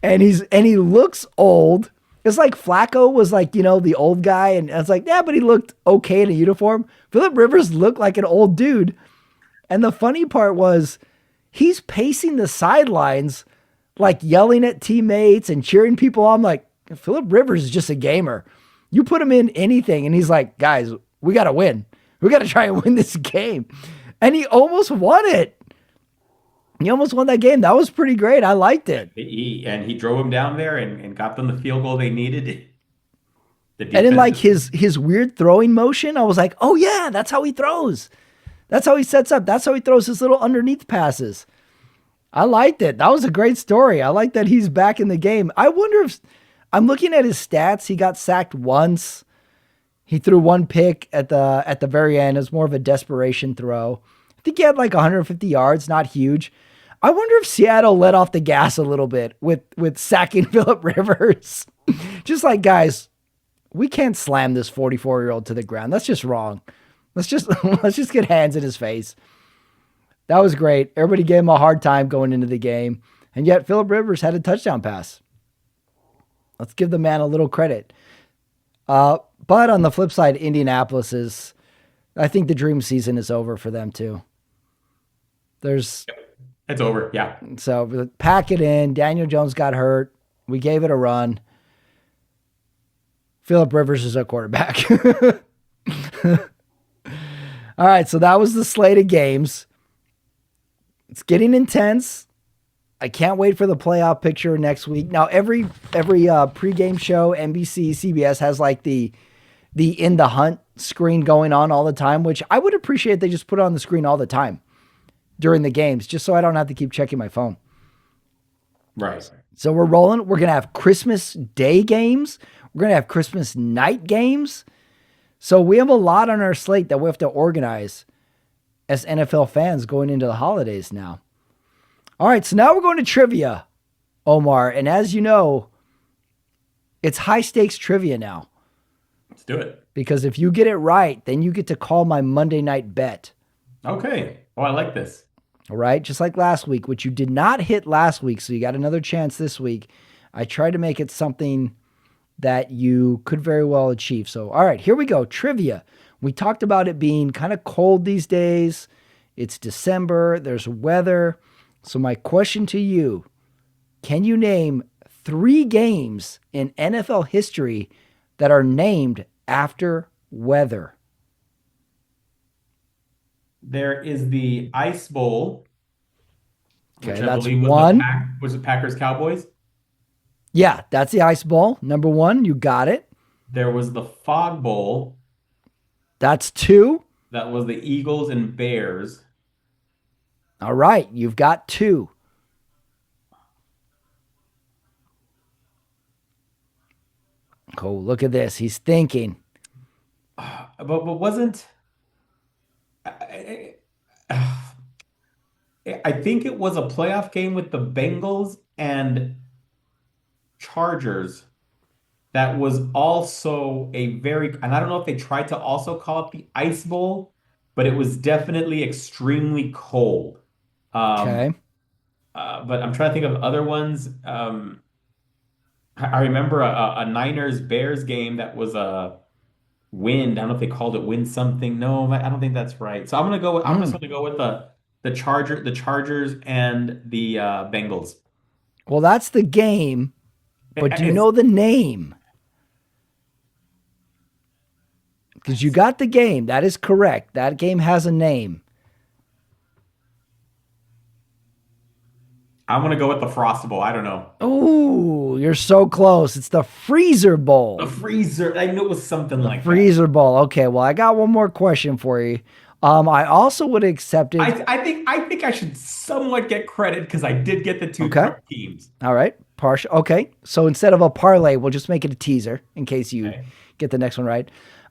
And he looks old. It's like Flacco was like, the old guy. And I was like, yeah, but he looked okay in a uniform. Phillip Rivers looked like an old dude. And the funny part was he's pacing the sidelines, like yelling at teammates and cheering people on. I'm like, Phillip Rivers is just a gamer. You put him in anything. And he's like, guys, we got to win. We got to try and win this game. And he almost won it. He almost won that game. That was pretty great. I liked it. He drove him down there and got them the field goal they needed. And in like his weird throwing motion, I was like, oh yeah, that's how he throws. That's how he sets up. That's how he throws his little underneath passes. I liked it. That was a great story. I like that he's back in the game. I wonder if I'm looking at his stats. He got sacked once. He threw one pick at the very end. It was more of a desperation throw. I think he had like 150 yards, not huge. I wonder if Seattle let off the gas a little bit with sacking Phillip Rivers. Just like, guys, we can't slam this 44-year-old to the ground. That's just wrong. Let's just get hands in his face. That was great. Everybody gave him a hard time going into the game. And yet Phillip Rivers had a touchdown pass. Let's give the man a little credit. But on the flip side, Indianapolis I think the dream season is over for them too. It's over. Yeah. So pack it in. Daniel Jones got hurt. We gave it a run. Phillip Rivers is our quarterback. All right. So that was the slate of games. It's getting intense. I can't wait for the playoff picture next week. Now, every pregame show, NBC, CBS has like the In the Hunt screen going on all the time, which I would appreciate they just put on the screen all the time during the games, just so I don't have to keep checking my phone. Right. So we're rolling. We're going to have Christmas Day games. We're going to have Christmas night games. So we have a lot on our slate that we have to organize as NFL fans going into the holidays now. All right, so now we're going to trivia, Omar. And as you know, it's high stakes trivia now. Let's do it. Because if you get it right, then you get to call my Monday night bet. Okay. Oh, I like this. All right, just like last week, which you did not hit last week, so you got another chance this week. I tried to make it something that you could very well achieve. So, all right, here we go. Trivia. We talked about it being kind of cold these days. It's December. There's weather. So my question to you, can you name 3 games in NFL history that are named after weather? There is the Ice Bowl, Okay, which I that's believe one. Was it Packers Cowboys? Yeah, that's the Ice Bowl. Number 1, you got it. There was the Fog Bowl. That's 2. That was the Eagles and Bears. All right, you've got 2. Oh, look at this. He's thinking. But wasn't I, I think it was a playoff game with the Bengals and Chargers that was also and I don't know if they tried to also call it the Ice Bowl, but it was definitely extremely cold. Okay. Um, but I'm trying to think of other ones. I remember a Niners Bears game that was a wind. I don't know if they called it wind something. No, I don't think that's right. So I'm just Hmm. going to go with the Chargers and the Bengals. Well, that's the game, but do you It's know the name? Because you got the game. That is correct. That game has a name. I'm going to go with the Frostable. I don't know. Oh, you're so close. It's the Freezer The Bowl. freezer. I knew it was something The like that. Freezer Bowl. Okay, well, I got one more question for you. I also would have accepted. I think I should somewhat get credit because I did get the two Okay. teams. All right. Partial. Okay. So instead of a parlay, we'll just make it a teaser in case you Okay. get the next one right.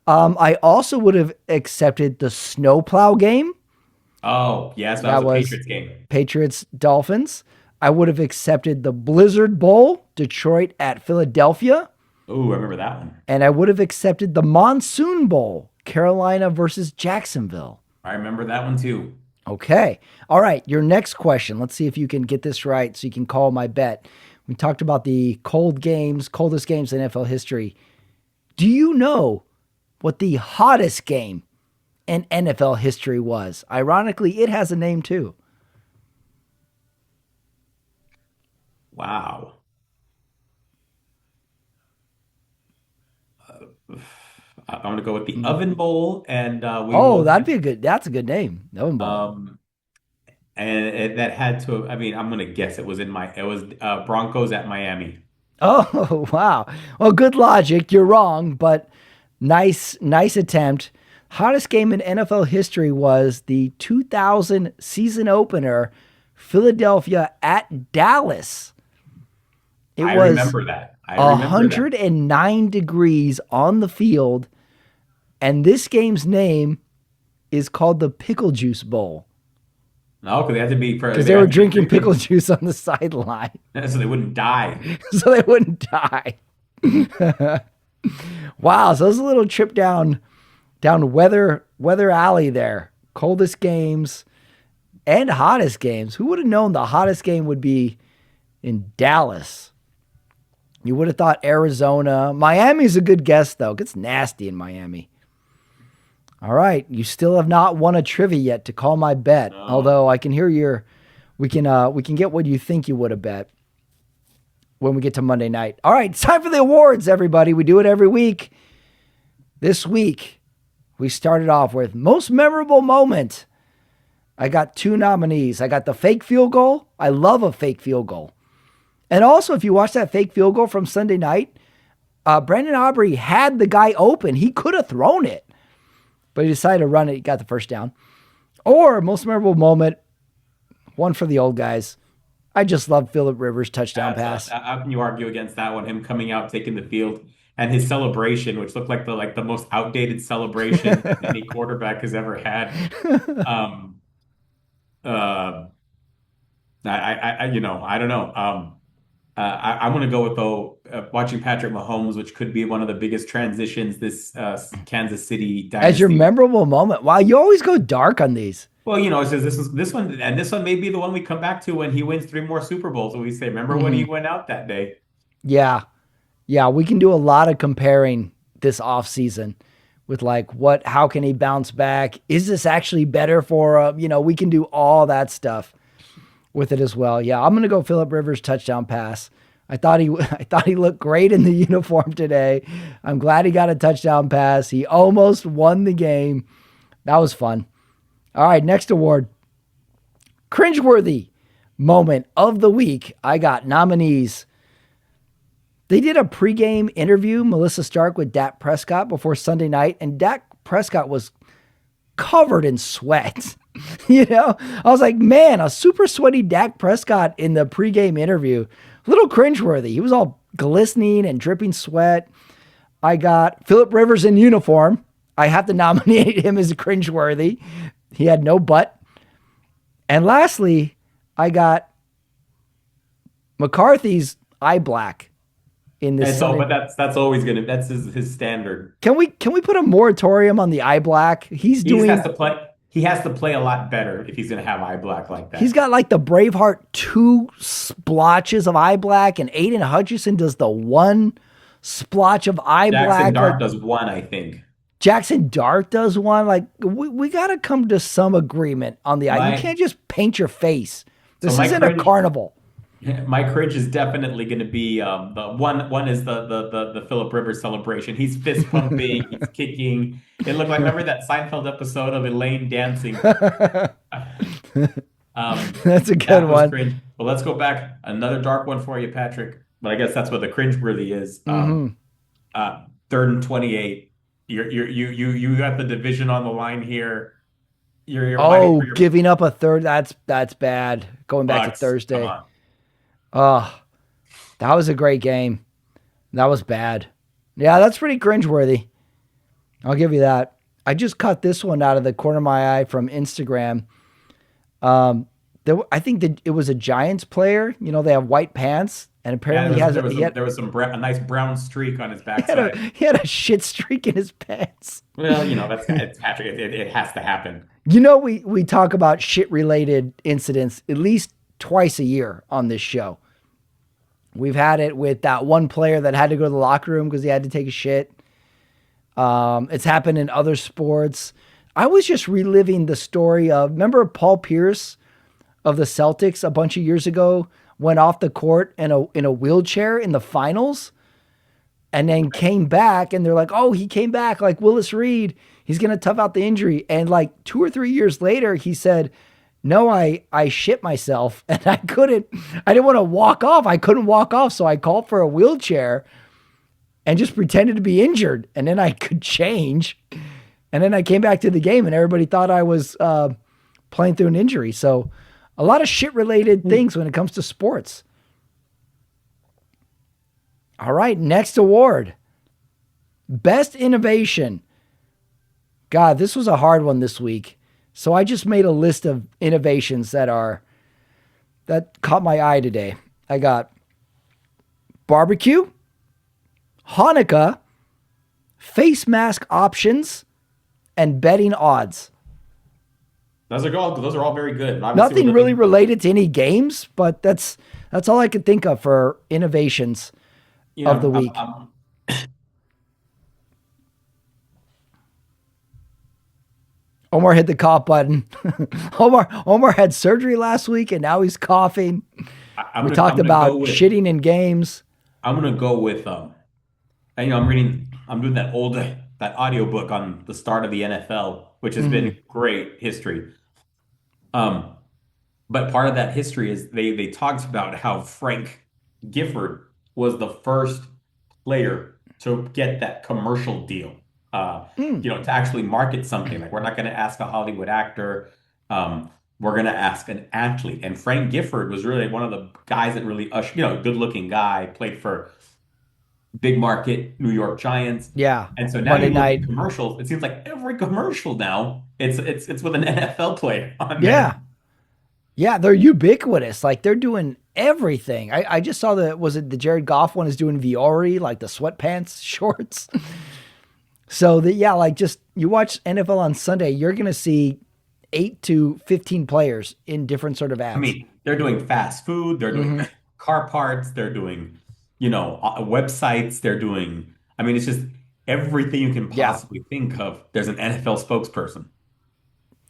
I also would have accepted the snowplow game. Oh, yes, that was That a was Patriots game. Patriots Dolphins. I would have accepted the Blizzard Bowl, Detroit at Philadelphia. Oh, I remember that one. And I would have accepted the Monsoon Bowl, Carolina versus Jacksonville. I remember that one too. Okay. All right. Your next question. Let's see if you can get this right so you can call my bet. We talked about the coldest games in NFL history. Do you know what the hottest game in NFL history was? Ironically, it has a name too. Wow. I'm gonna go with the Oven Bowl, and we Oh, will. that's a good name. Oven Bowl. Um, that had to. I mean, I'm gonna guess it was Broncos at Miami. Oh, wow. Well, good logic. You're wrong, but nice attempt. Hottest game in NFL history was the 2000 season opener, Philadelphia at Dallas. It I was remember that. I remember that. 109 degrees on the field, and this game's name is called the Pickle Juice Bowl No, because they had to be because they were drinking pickle juice on the sideline so they wouldn't die. so they wouldn't die. Wow, so it was a little trip down weather alley there. Coldest games and hottest games. Who would have known the hottest game would be in Dallas? You would have thought Arizona. Miami's a good guess, though. It gets nasty in Miami. All right. You still have not won a trivia yet to call my bet. No. Although I can hear we can get what you think you would have bet when we get to Monday night. All right. It's time for the awards, everybody. We do it every week. This week, we started off with most memorable moment. I got 2 nominees. I got the fake field goal. I love a fake field goal. And also, if you watch that fake field goal from Sunday night, Brandon Aubrey had the guy open. He could have thrown it, but he decided to run it. He got the first down. Or most memorable moment, one for the old guys. I just love Phillip Rivers' touchdown pass. How can you argue against that one? Him coming out, taking the field, and his celebration, which looked like the most outdated celebration that any quarterback has ever had. Um, I don't know. I'm going to go with watching Patrick Mahomes, which could be one of the biggest transitions this Kansas City dynasty. As your memorable moment. Wow, you always go dark on these. Well, it says this one, and this one may be the one we come back to when he wins 3 more Super Bowls. And we say, remember when he went out that day? Yeah. Yeah, we can do a lot of comparing this offseason with how can he bounce back? Is this actually better for him? We can do all that stuff with it as well. Yeah, I'm going to go Phillip Rivers touchdown pass. I thought he looked great in the uniform today. I'm glad he got a touchdown pass. He almost won the game. That was fun. All right, next award. Cringeworthy moment of the week. I got nominees. They did a pregame interview, Melissa Stark with Dak Prescott before Sunday night, and Dak Prescott was covered in sweat. I was like, man, a super sweaty Dak Prescott in the pregame interview, a little cringeworthy. He was all glistening and dripping sweat. I got Phillip Rivers in uniform. I have to nominate him as cringeworthy. He had no butt. And lastly, I got McCarthy's eye black in this. And so, but that's always that's his standard. Can we put a moratorium on the eye black? He has to play. He has to play a lot better if he's going to have eye black like that. He's got like the Braveheart 2 splotches of eye black, and Aiden Hutchinson does the 1 splotch of eye black. Jackson Dart does 1, I think. Jackson Dart does 1. Like, we got to come to some agreement on the eye. You can't just paint your face. This isn't a carnival. My cringe is definitely going to be the one is the Phillip Rivers celebration. He's fist pumping, he's kicking. It looked like, remember that Seinfeld episode of Elaine dancing? That's a good one. Cringe. Well, let's go back. Another dark one for you, Patrick. But I guess that's what the cringeworthy is. 3rd and 28. You got the division on the line here. You're giving up a third. That's bad. Going back to Thursday. Oh, that was a great game. That was bad. Yeah, that's pretty cringeworthy. I'll give you that. I just cut this one out of the corner of my eye from Instagram. I think that it was a Giants player. They have white pants, and apparently there was a nice brown streak on his backside. He had a shit streak in his pants. Well, it's Patrick. It has to happen. We talk about shit-related incidents at least twice a year on this show. We've had it with that one player that had to go to the locker room because he had to take a shit. It's happened in other sports. I was just reliving the story of, remember Paul Pierce of the Celtics a bunch of years ago went off the court in a wheelchair in the finals and then came back, and they're like, oh, he came back like Willis Reed. He's going to tough out the injury. And like 2 or 3 years later, he said, no, I shit myself and I didn't want to walk off. I couldn't walk off. So I called for a wheelchair and just pretended to be injured. And then I could change. And then I came back to the game and everybody thought I was playing through an injury. So a lot of shit related things when it comes to sports. All right. Next award. Best innovation. God, this was a hard one this week. So I just made a list of innovations that caught my eye today. I got barbecue, Hanukkah, face mask options, and betting odds. Those are all very good. Nothing really related to any games, but that's all I could think of for innovations of the week. Omar hit the cough button. Omar had surgery last week and now he's coughing. We talked about shitting in games. I'm gonna go with I'm doing that audiobook on the start of the NFL, which has been great history. But part of that history is they talked about how Frank Gifford was the first player to get that commercial deal. To actually market something. Like, we're not going to ask a Hollywood actor. We're going to ask an athlete. And Frank Gifford was really one of the guys that really good looking guy, played for big market New York Giants. Yeah. And so now Monday night commercials, it seems like every commercial now it's with an NFL player on there. Yeah. Yeah, they're ubiquitous. Like, they're doing everything. I just saw the Jared Goff one is doing Viore, like the sweatpants shorts. So just you watch NFL on Sunday, you're going to see 8 to 15 players in different sort of ads. I mean, they're doing fast food, they're doing car parts, they're doing, websites, they're doing, it's just everything you can possibly think of. There's an NFL spokesperson.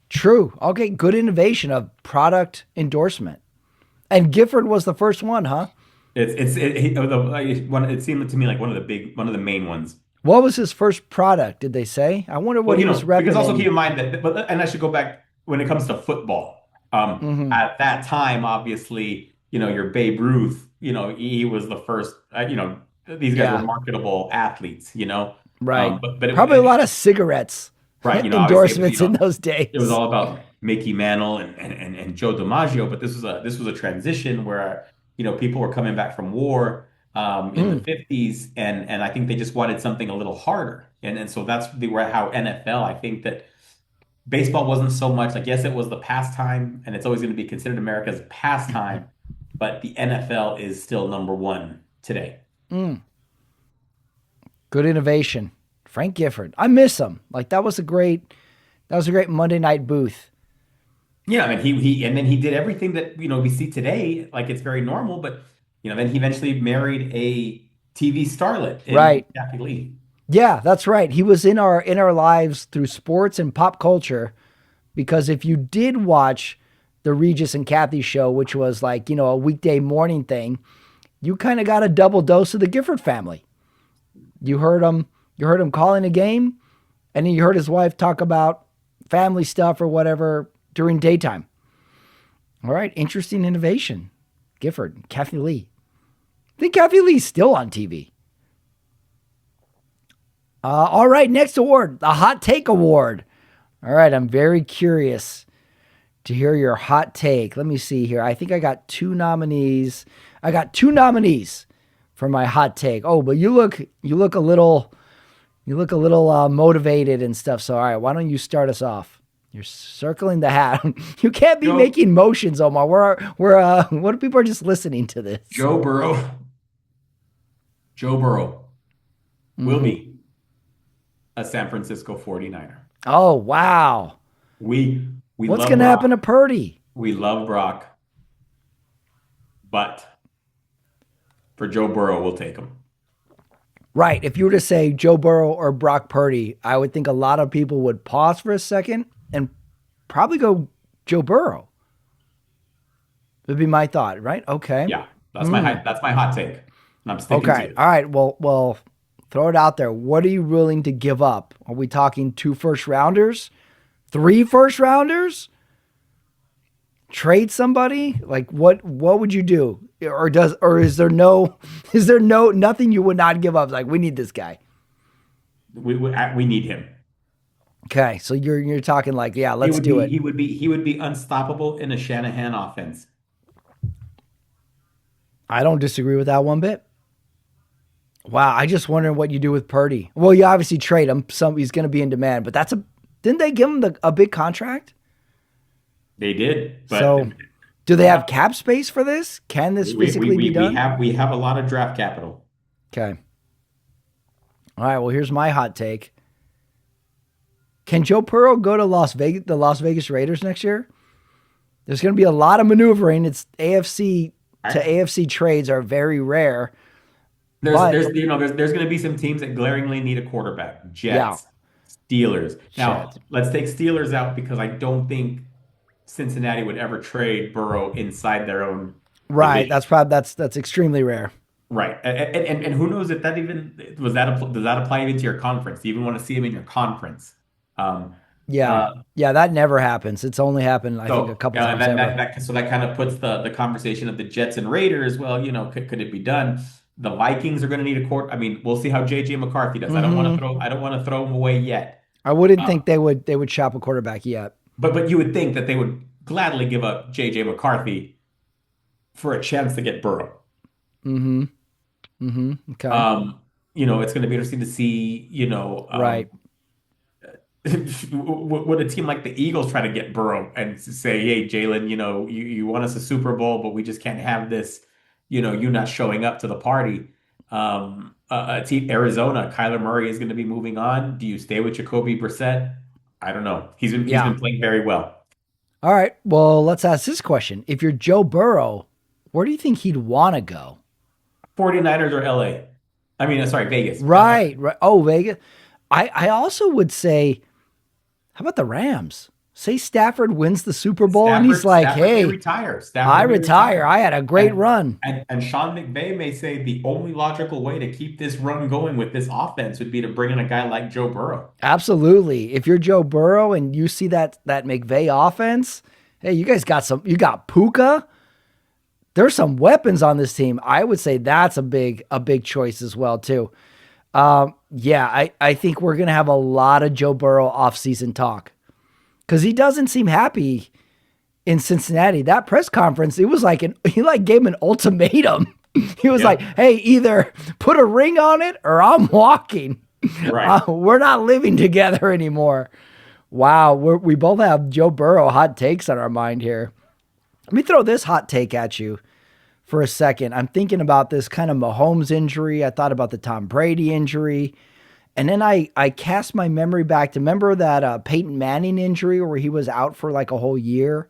True. Okay, good innovation of product endorsement. And Gifford was the first one, huh? It seemed to me like one of the main ones. What was his first product, did they say? I wonder what he was repping. Because also keep in mind and I should go back when it comes to football. At that time, obviously, your Babe Ruth, he was the first, these guys were marketable athletes, Right. But probably a lot of cigarettes Right. You know, obviously, endorsements in those it was days. all about Mickey Mantle and Joe DiMaggio, but this was a transition where people were coming back from war in the Mm. 50s, and I think they just wanted something a little harder, and so that's where how NFL. I think that baseball wasn't so much like, yes, it was the pastime, and it's always going to be considered America's pastime, but the NFL is still number one today. Mm. Good innovation. Frank Gifford. I miss him. Like that was a great Monday night booth. Yeah, I mean he did everything that we see today, like it's very normal, but then he eventually married a TV starlet in Right. Kathy Lee. Yeah, that's right. He was in our lives through sports and pop culture because if you did watch the Regis and Kathy show, which was like, a weekday morning thing, you kind of got a double dose of the Gifford family. You heard him calling a game, and then you heard his wife talk about family stuff or whatever during daytime. All right, interesting innovation. Gifford, Kathy Lee. I think Kathy Lee's still on TV. All right, next award, the Hot Take Award. All right, I'm very curious to hear your hot take. Let me see here. I think I got two nominees. I got two nominees for my hot take. Oh, but you look a little motivated and stuff. So all right, why don't you start us off? You're circling the hat. You can't be making motions, Omar. What if people are just listening to this? Joe Burrow. Joe Burrow will be a San Francisco 49er. Oh, wow. We What's love going to Brock. happen to Purdy? We love Brock, but for Joe Burrow, we'll take him. Right. If you were to say Joe Burrow or Brock Purdy, I would think a lot of people would pause for a second and probably go Joe Burrow. Would be my thought, right? Okay. Yeah, that's my hot take. And I'm sticking to it. All right. Well, throw it out there. What are you willing to give up? Are we talking 2 first rounders? 3 first rounders? Trade somebody? Like what would you do? Or is there nothing you would not give up? Like, we need this guy. We need him. Okay, so you're talking like, yeah, let's do it. He would be unstoppable in a Shanahan offense. I don't disagree with that one bit. Wow, I just wondering what you do with Purdy. Well, you obviously trade him. He's going to be in demand, but didn't they give him a big contract? They did. But so, do they have cap space for this? Can this physically be done? We have a lot of draft capital. Okay. All right. Well, here's my hot take. Can Joe Burrow go to the Las Vegas Raiders next year? There's going to be a lot of maneuvering. It's AFC to AFC trades are very rare. There's going to be some teams that glaringly need a quarterback. Jets, Steelers. Now, let's take Steelers out because I don't think Cincinnati would ever trade Burrow inside their own Right. division. That's extremely rare. Right. And who knows if that even does that apply even to your conference? Do you even want to see him in your conference? That never happens. It's only happened, I think, a couple times ever. So that kind of puts the conversation of the Jets and Raiders. Well, could it be done? The Vikings are going to need a court. I mean, we'll see how J.J. McCarthy does. Mm-hmm. I don't want to throw him away yet. I wouldn't think they would shop a quarterback yet. But you would think that they would gladly give up J.J. McCarthy for a chance to get Burrow. Mm-hmm. Mm-hmm. Okay. It's going to be interesting to see, right. Would a team like the Eagles try to get Burrow and say, hey, Jalen, you want us a Super Bowl, but we just can't have this, you not showing up to the party. Team Arizona, Kyler Murray is going to be moving on. Do you stay with Jacoby Brissett? I don't know. He's been playing very well. All right. Well, let's ask this question. If you're Joe Burrow, where do you think he'd want to go? 49ers or LA? Vegas. Right. Oh, Vegas. I also would say, how about the Rams? Say Stafford wins the Super Bowl and he's like, hey, I retire. I had a great run. And Sean McVay may say the only logical way to keep this run going with this offense would be to bring in a guy like Joe Burrow. Absolutely. If you're Joe Burrow and you see that McVay offense, hey, you got Puka. There's some weapons on this team. I would say that's a big choice as well, too. Yeah, I think we're going to have a lot of Joe Burrow offseason talk because he doesn't seem happy in Cincinnati. That press conference, it was like he like gave him an ultimatum. He was like, Yep. "Hey, either put a ring on it or I'm walking. Right. We're not living together anymore." Wow, we both have Joe Burrow hot takes on our mind here. Let me throw this hot take at you for a second. I'm thinking about this kind of Mahomes injury. I thought about the Tom Brady injury. And then I cast my memory back to remember that Peyton Manning injury where he was out for like a whole year.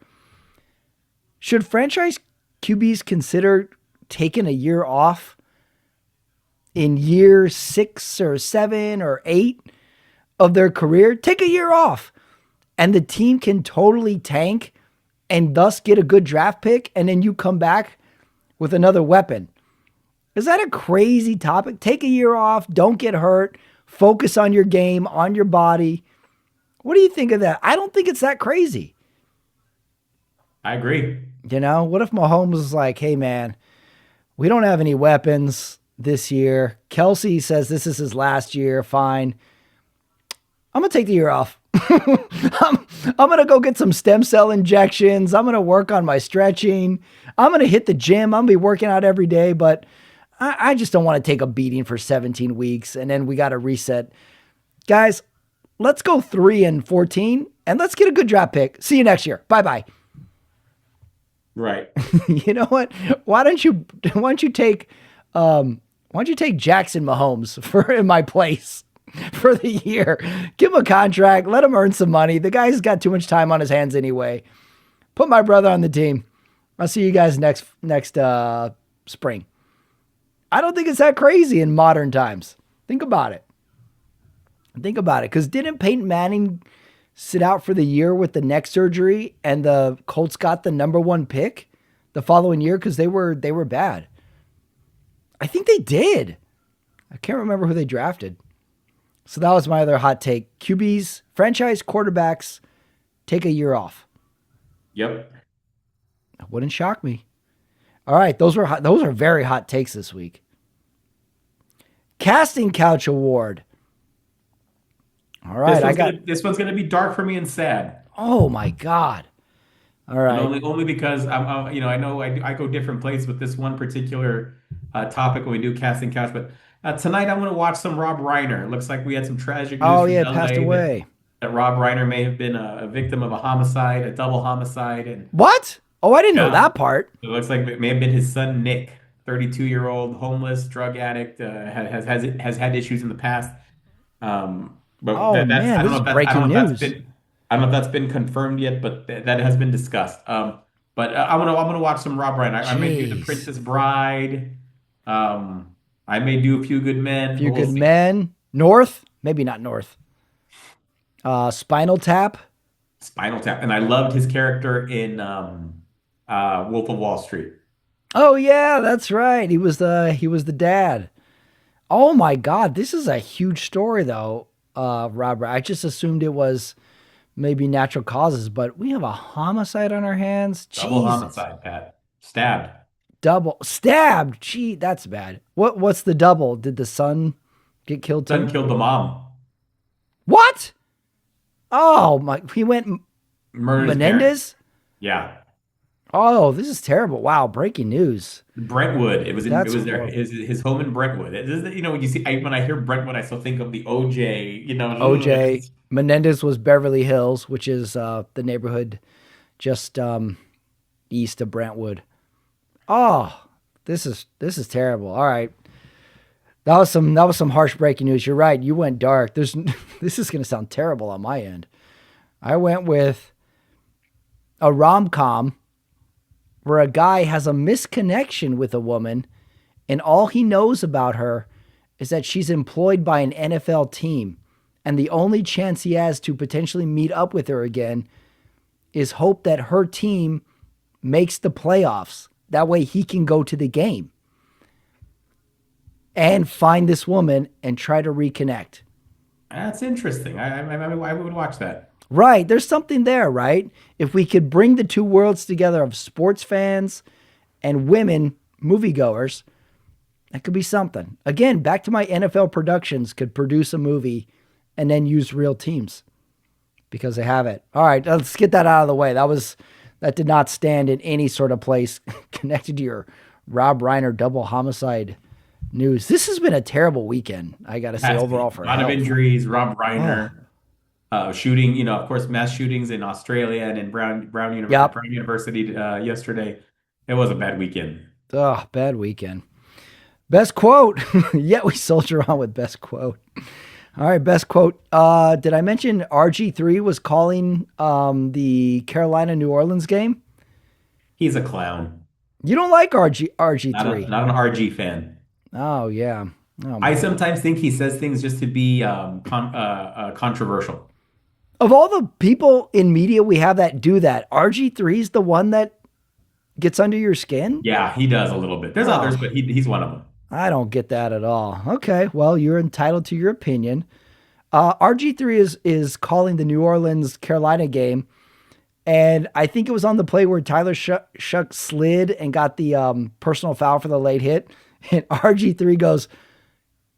Should franchise QBs consider taking a year off in year 6 or 7 or 8 of their career? Take a year off and the team can totally tank and thus get a good draft pick. And then you come back with another weapon. Is that a crazy topic? Take a year off. Don't get hurt. Focus on your game, on your body. What do you think of that? I don't think it's that crazy. I agree. You know, what if Mahomes is like, hey, man, we don't have any weapons this year. Kelsey says this is his last year. Fine. I'm going to take the year off. I'm going to go get some stem cell injections. I'm going to work on my stretching. I'm going to hit the gym. I'm going to be working out every day, but I just don't want to take a beating for 17 weeks. And then we got to reset. Guys, let's go 3-14 and let's get a good draft pick. See you next year. Bye-bye. Right. You know what? Why don't you take Jackson Mahomes in my place for the year? Give him a contract. Let him earn some money. The guy's got too much time on his hands anyway. Put my brother on the team. I'll see you guys next spring. I don't think it's that crazy in modern times. Think about it. Because didn't Peyton Manning sit out for the year with the neck surgery and the Colts got the number 1 pick the following year because they were bad? I think they did. I can't remember who they drafted. So that was my other hot take. QBs, franchise quarterbacks, take a year off. Yep. That wouldn't shock me. All right, those are very hot takes this week. Casting Couch Award. All right, this one's gonna be dark for me and sad. Oh my God! All right, And only because I know I go different places with this one particular topic when we do casting couch. But tonight I'm going to watch some Rob Reiner. It looks like we had some tragic news from LA passed away. That Rob Reiner may have been a victim of a homicide, a double homicide, and what? Oh, I didn't know that part. it looks like it may have been his son Nick, 32-year-old homeless drug addict, has had issues in the past. But man, this is breaking news. I don't know if that's been confirmed yet, but that has been discussed. But I'm gonna watch some Rob Reiner. I may do The Princess Bride. I may do A Few Good Men. Few Good Men. North, maybe not North. Spinal Tap. Spinal Tap, and I loved his character in Wolf of Wall Street. Oh yeah, that's right. He was the dad. Oh my God, this is a huge story though, Robert. I just assumed it was maybe natural causes, but we have a homicide on our hands. Double homicide, Pat. Stabbed. Double stabbed. Gee, that's bad. What's the double? Did the son get killed too? Son killed the mom. What? Oh my! He went Murdered Menendez. Yeah. Oh, this is terrible! Wow, breaking news. Brentwood. It was his home in Brentwood. When you see when I hear Brentwood, I still think of the OJ. OJ Menendez was Beverly Hills, which is the neighborhood just east of Brentwood. Oh, this is terrible. All right, that was some harsh breaking news. You're right. You went dark. This is going to sound terrible on my end. I went with a rom-com where a guy has a misconnection with a woman and all he knows about her is that she's employed by an NFL team. And the only chance he has to potentially meet up with her again is hope that her team makes the playoffs. That way he can go to the game and find this woman and try to reconnect. That's interesting. I would watch that. Right. There's something there, right? If we could bring the two worlds together of sports fans and women moviegoers, That could be something. Again, back to my NFL productions could produce a movie and then use real teams because they have it. All right, let's get that out of the way. That did not stand in any sort of place connected to your Rob Reiner double homicide news. This has been a terrible weekend, I got to say, Has overall been for a lot of health. injuries. Rob Oh, Reiner shooting. Of course, mass shootings in Australia and in yep. Brown University yesterday. It was a bad weekend. Oh, bad weekend. Best quote. Yet we soldier on with best quote. All right, best quote. Did I mention RG3 was calling the Carolina New Orleans game? He's a clown. You don't like Not a RG3. not an RG fan. Oh yeah. Oh I man. sometimes think he says things just to be controversial. Of all the people in media we have that do that, RG3 is the one that gets under your skin? Yeah, he does a little bit. There's Oh, others, but he's one of them. I don't get that at all. Okay, well, you're entitled to your opinion. RG3 is calling the New Orleans Carolina game, and I think it was on the play where Tyler Shuck slid and got the personal foul for the late hit. And RG3 goes,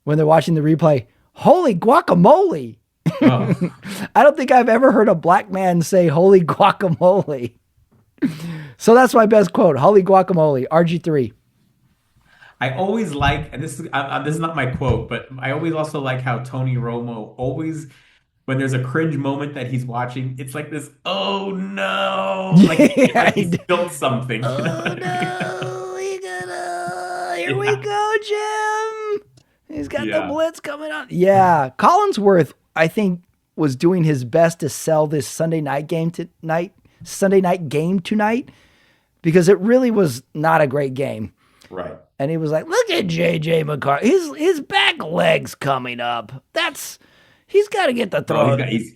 when they're watching the replay, holy guacamole. Oh, I don't think I've ever heard a black man say holy guacamole. So that's my best quote. Holy guacamole, RG3. I always like, and this is not my quote, but I always also like how Tony Romo always, when there's a cringe moment that he's watching, it's like this, oh no, Yeah. like he spilled something. You know Oh what I mean? no, here we Yeah, go, Jim. He's got the yeah, blitz coming up. Yeah. Collinsworth, I think, was doing his best to sell this Sunday night game tonight because it really was not a great game. right. And he was like, look at JJ McCarthy. His back leg's coming up. He's got to get the Well, throw. he's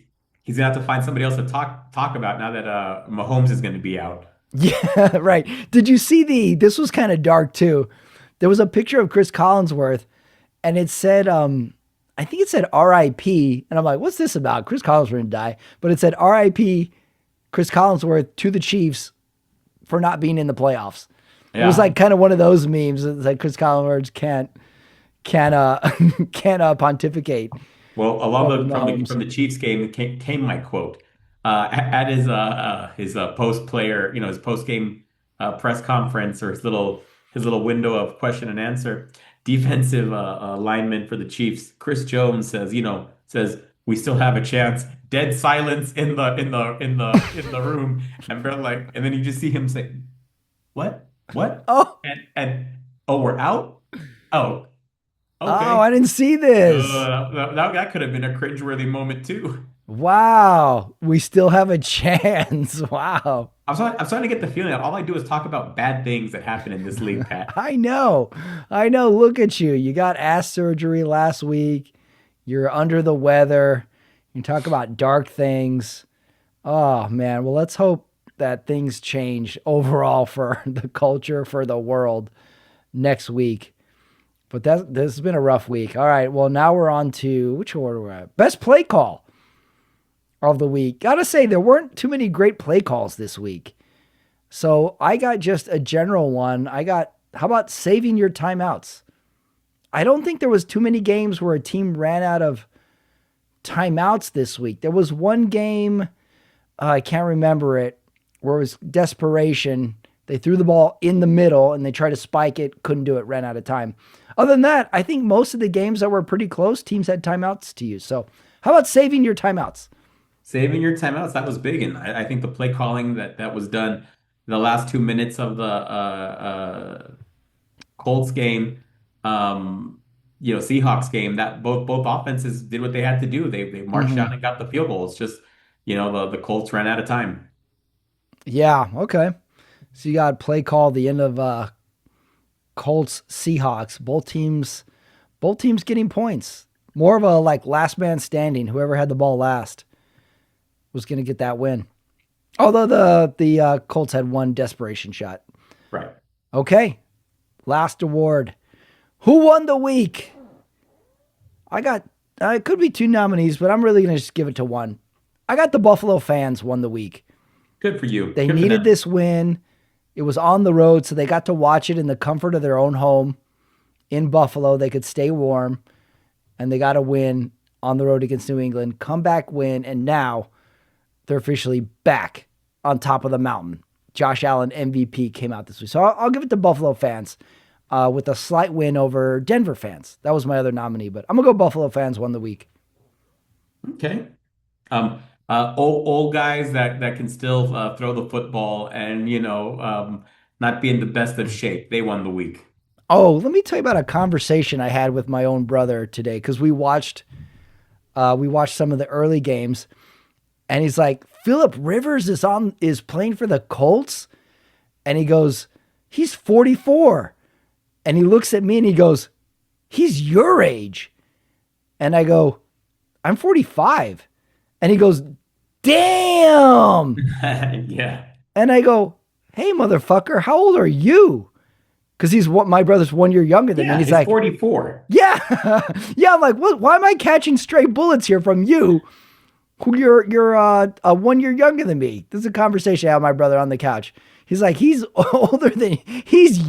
gonna have to find somebody else to talk about now that Mahomes is going to be out. Yeah, right. Did you see this was kind of dark too. There was a picture of Chris Collinsworth and it said, I think it said RIP. And I'm like, what's this about? Chris Collinsworth didn't die, but it said RIP Chris Collinsworth to the Chiefs for not being in the playoffs. It was Yeah. like kind of one of those memes. It's like Chris Collinsworth can't can't pontificate Well, along over the Mahomes. from the Chiefs game came my quote at his post player, his post game press conference or his little window of question and answer. Defensive lineman for the Chiefs, Chris Jones says we still have a chance. Dead silence in the room, and they're like, and then you just see him say, what, Oh, and oh, we're out. Oh, oh, okay. I didn't see this. That could have been a cringeworthy moment too. Wow, we still have a chance. Wow. I'm starting to get the feeling that all I do is talk about bad things that happen in this league, Pat. I know. I know. Look at you. You got ass surgery last week. You're under the weather. You talk about dark things. Oh, man. Well, let's hope that things change overall for the culture, for the world next week. But this has been a rough week. All right. Well, now we're on to which order we're at? Best play call of the week. Gotta say, there weren't too many great play calls this week. So I got just a general one. How about saving your timeouts? I don't think there was too many games where a team ran out of timeouts this week. There was one game, I can't remember it, where it was desperation. They threw the ball in the middle and they tried to spike it, couldn't do it, ran out of time. Other than that, I think most of the games that were pretty close, teams had timeouts to use. So how about saving your timeouts? Saving your timeouts, that was big, and I think the play calling that was done the last 2 minutes of the Colts game, Seahawks game, that both offenses did what they had to do. They marched Hmm. out and got the field goal. It's just, the Colts ran out of time. Yeah, okay. So you got play call the end of Colts Seahawks. Both teams getting points. More of a like last man standing. Whoever had the ball last was going to get that win. Although the Colts had one desperation shot. Right. Okay, last award. Who won the week? I got. It could be two nominees, but I'm really going to just give it to one. I got the Buffalo fans won the week. Good for you. They Good for needed them. this win. It was on the road, so they got to watch it in the comfort of their own home in Buffalo. They could stay warm, and they got a win on the road against New England. Comeback win, and now they're officially back on top of the mountain. Josh Allen MVP came out this week. So I'll give it to Buffalo fans with a slight win over Denver fans. That was my other nominee, but I'm going to go Buffalo fans won the week. Okay. Old guys that can still throw the football and, not be in the best of shape. They won the week. Oh, let me tell you about a conversation I had with my own brother today because we watched some of the early games, and he's like, Phillip Rivers is playing for the Colts, and he goes, he's 44, and he looks at me and he goes, he's your age, and I go, I'm 45, and he goes, damn. Yeah. And I go, hey, motherfucker, how old are you? Because my brother's 1 year younger than me. He's like 44. Yeah. Yeah. I'm like, what? Why am I catching stray bullets here from you? Who you're 1 year younger than me. This is a conversation I had with my brother on the couch. He's like, he's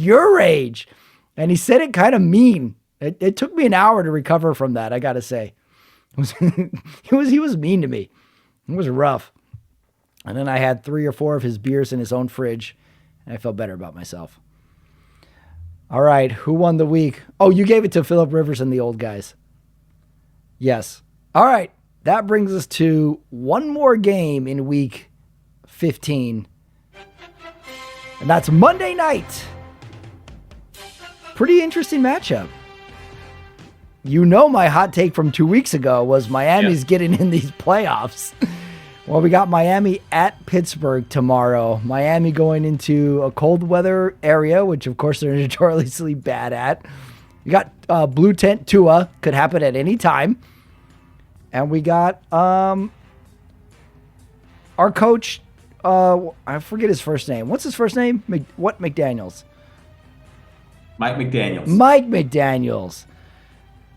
your age. And he said it kind of mean. It took me an hour to recover from that, I gotta say. He was mean to me. It was rough. And then I had 3 or 4 of his beers in his own fridge, and I felt better about myself. All right, who won the week? Oh, you gave it to Phillip Rivers and the old guys. Yes. All right, that brings us to one more game in week 15. And that's Monday night. Pretty interesting matchup. You know my hot take from 2 weeks ago was Miami's getting in these playoffs. Well, we got Miami at Pittsburgh tomorrow. Miami going into a cold weather area, which of course they're notoriously bad at. You got blue tent Tua, could happen at any time. And we got our coach, I forget his first name. What's his first name? McDaniels? Mike McDaniels. Mike McDaniels.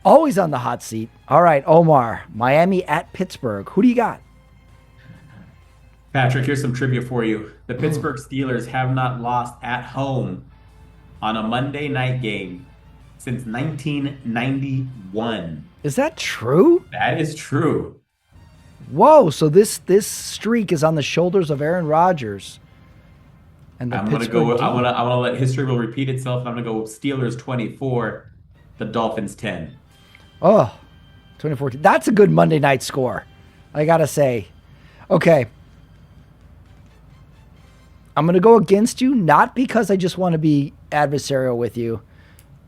Always on the hot seat. All right, Omar, Miami at Pittsburgh. Who do you got? Patrick, here's some trivia for you. The Pittsburgh Steelers have not lost at home on a Monday night game since 1991. Is that true? That is true. Whoa, so this streak is on the shoulders of Aaron Rodgers. And I'm going to go I want to let history will repeat itself. I'm going to go Steelers 24, the Dolphins 10. Oh, 2014. That's a good Monday night score, I got to say. Okay. I'm going to go against you, not because I just want to be adversarial with you,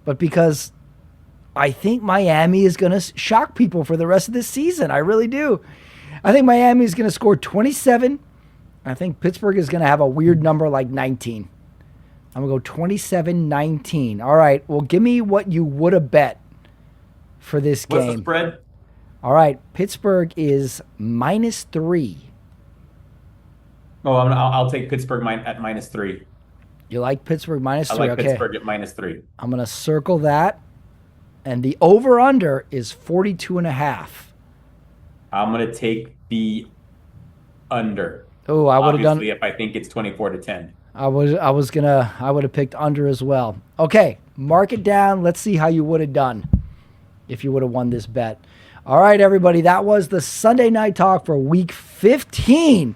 but because I think Miami is going to shock people for the rest of this season. I really do. I think Miami is going to score 27. I think Pittsburgh is going to have a weird number like 19. I'm going to go 27-19. All right, well, give me what you would have bet for this game. What's the spread? All right, Pittsburgh is -3. Oh, I'll take Pittsburgh at -3. You like Pittsburgh -3? I like okay. Pittsburgh at -3. I'm going to circle that. And the over-under is 42.5. I'm going to take the under. Oh, I would have done. Obviously, if I think it's 24-10. I would have picked under as well. Okay, mark it down. Let's see how you would have done if you would have won this bet. All right, everybody, that was the Sunday Night Talk for Week 15.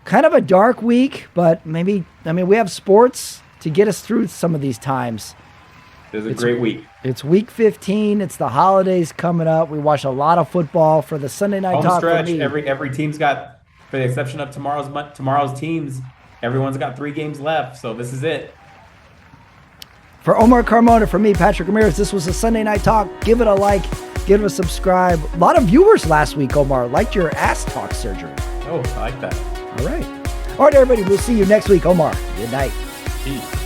Kind of a dark week, but we have sports to get us through some of these times. It was a great week. It's Week 15. It's the holidays coming up. We watched a lot of football for the Sunday Night Home Talk. stretch. For me. Every team's got, for the exception of tomorrow's teams, everyone's got 3 games left. So this is it. For Omar Carmona, for me, Patrick Ramirez, this was the Sunday Night Talk. Give it a like. Give it a subscribe. A lot of viewers last week, Omar, liked your ass talk surgery. Oh, I like that. All right. All right, everybody. We'll see you next week, Omar. Good night. Peace.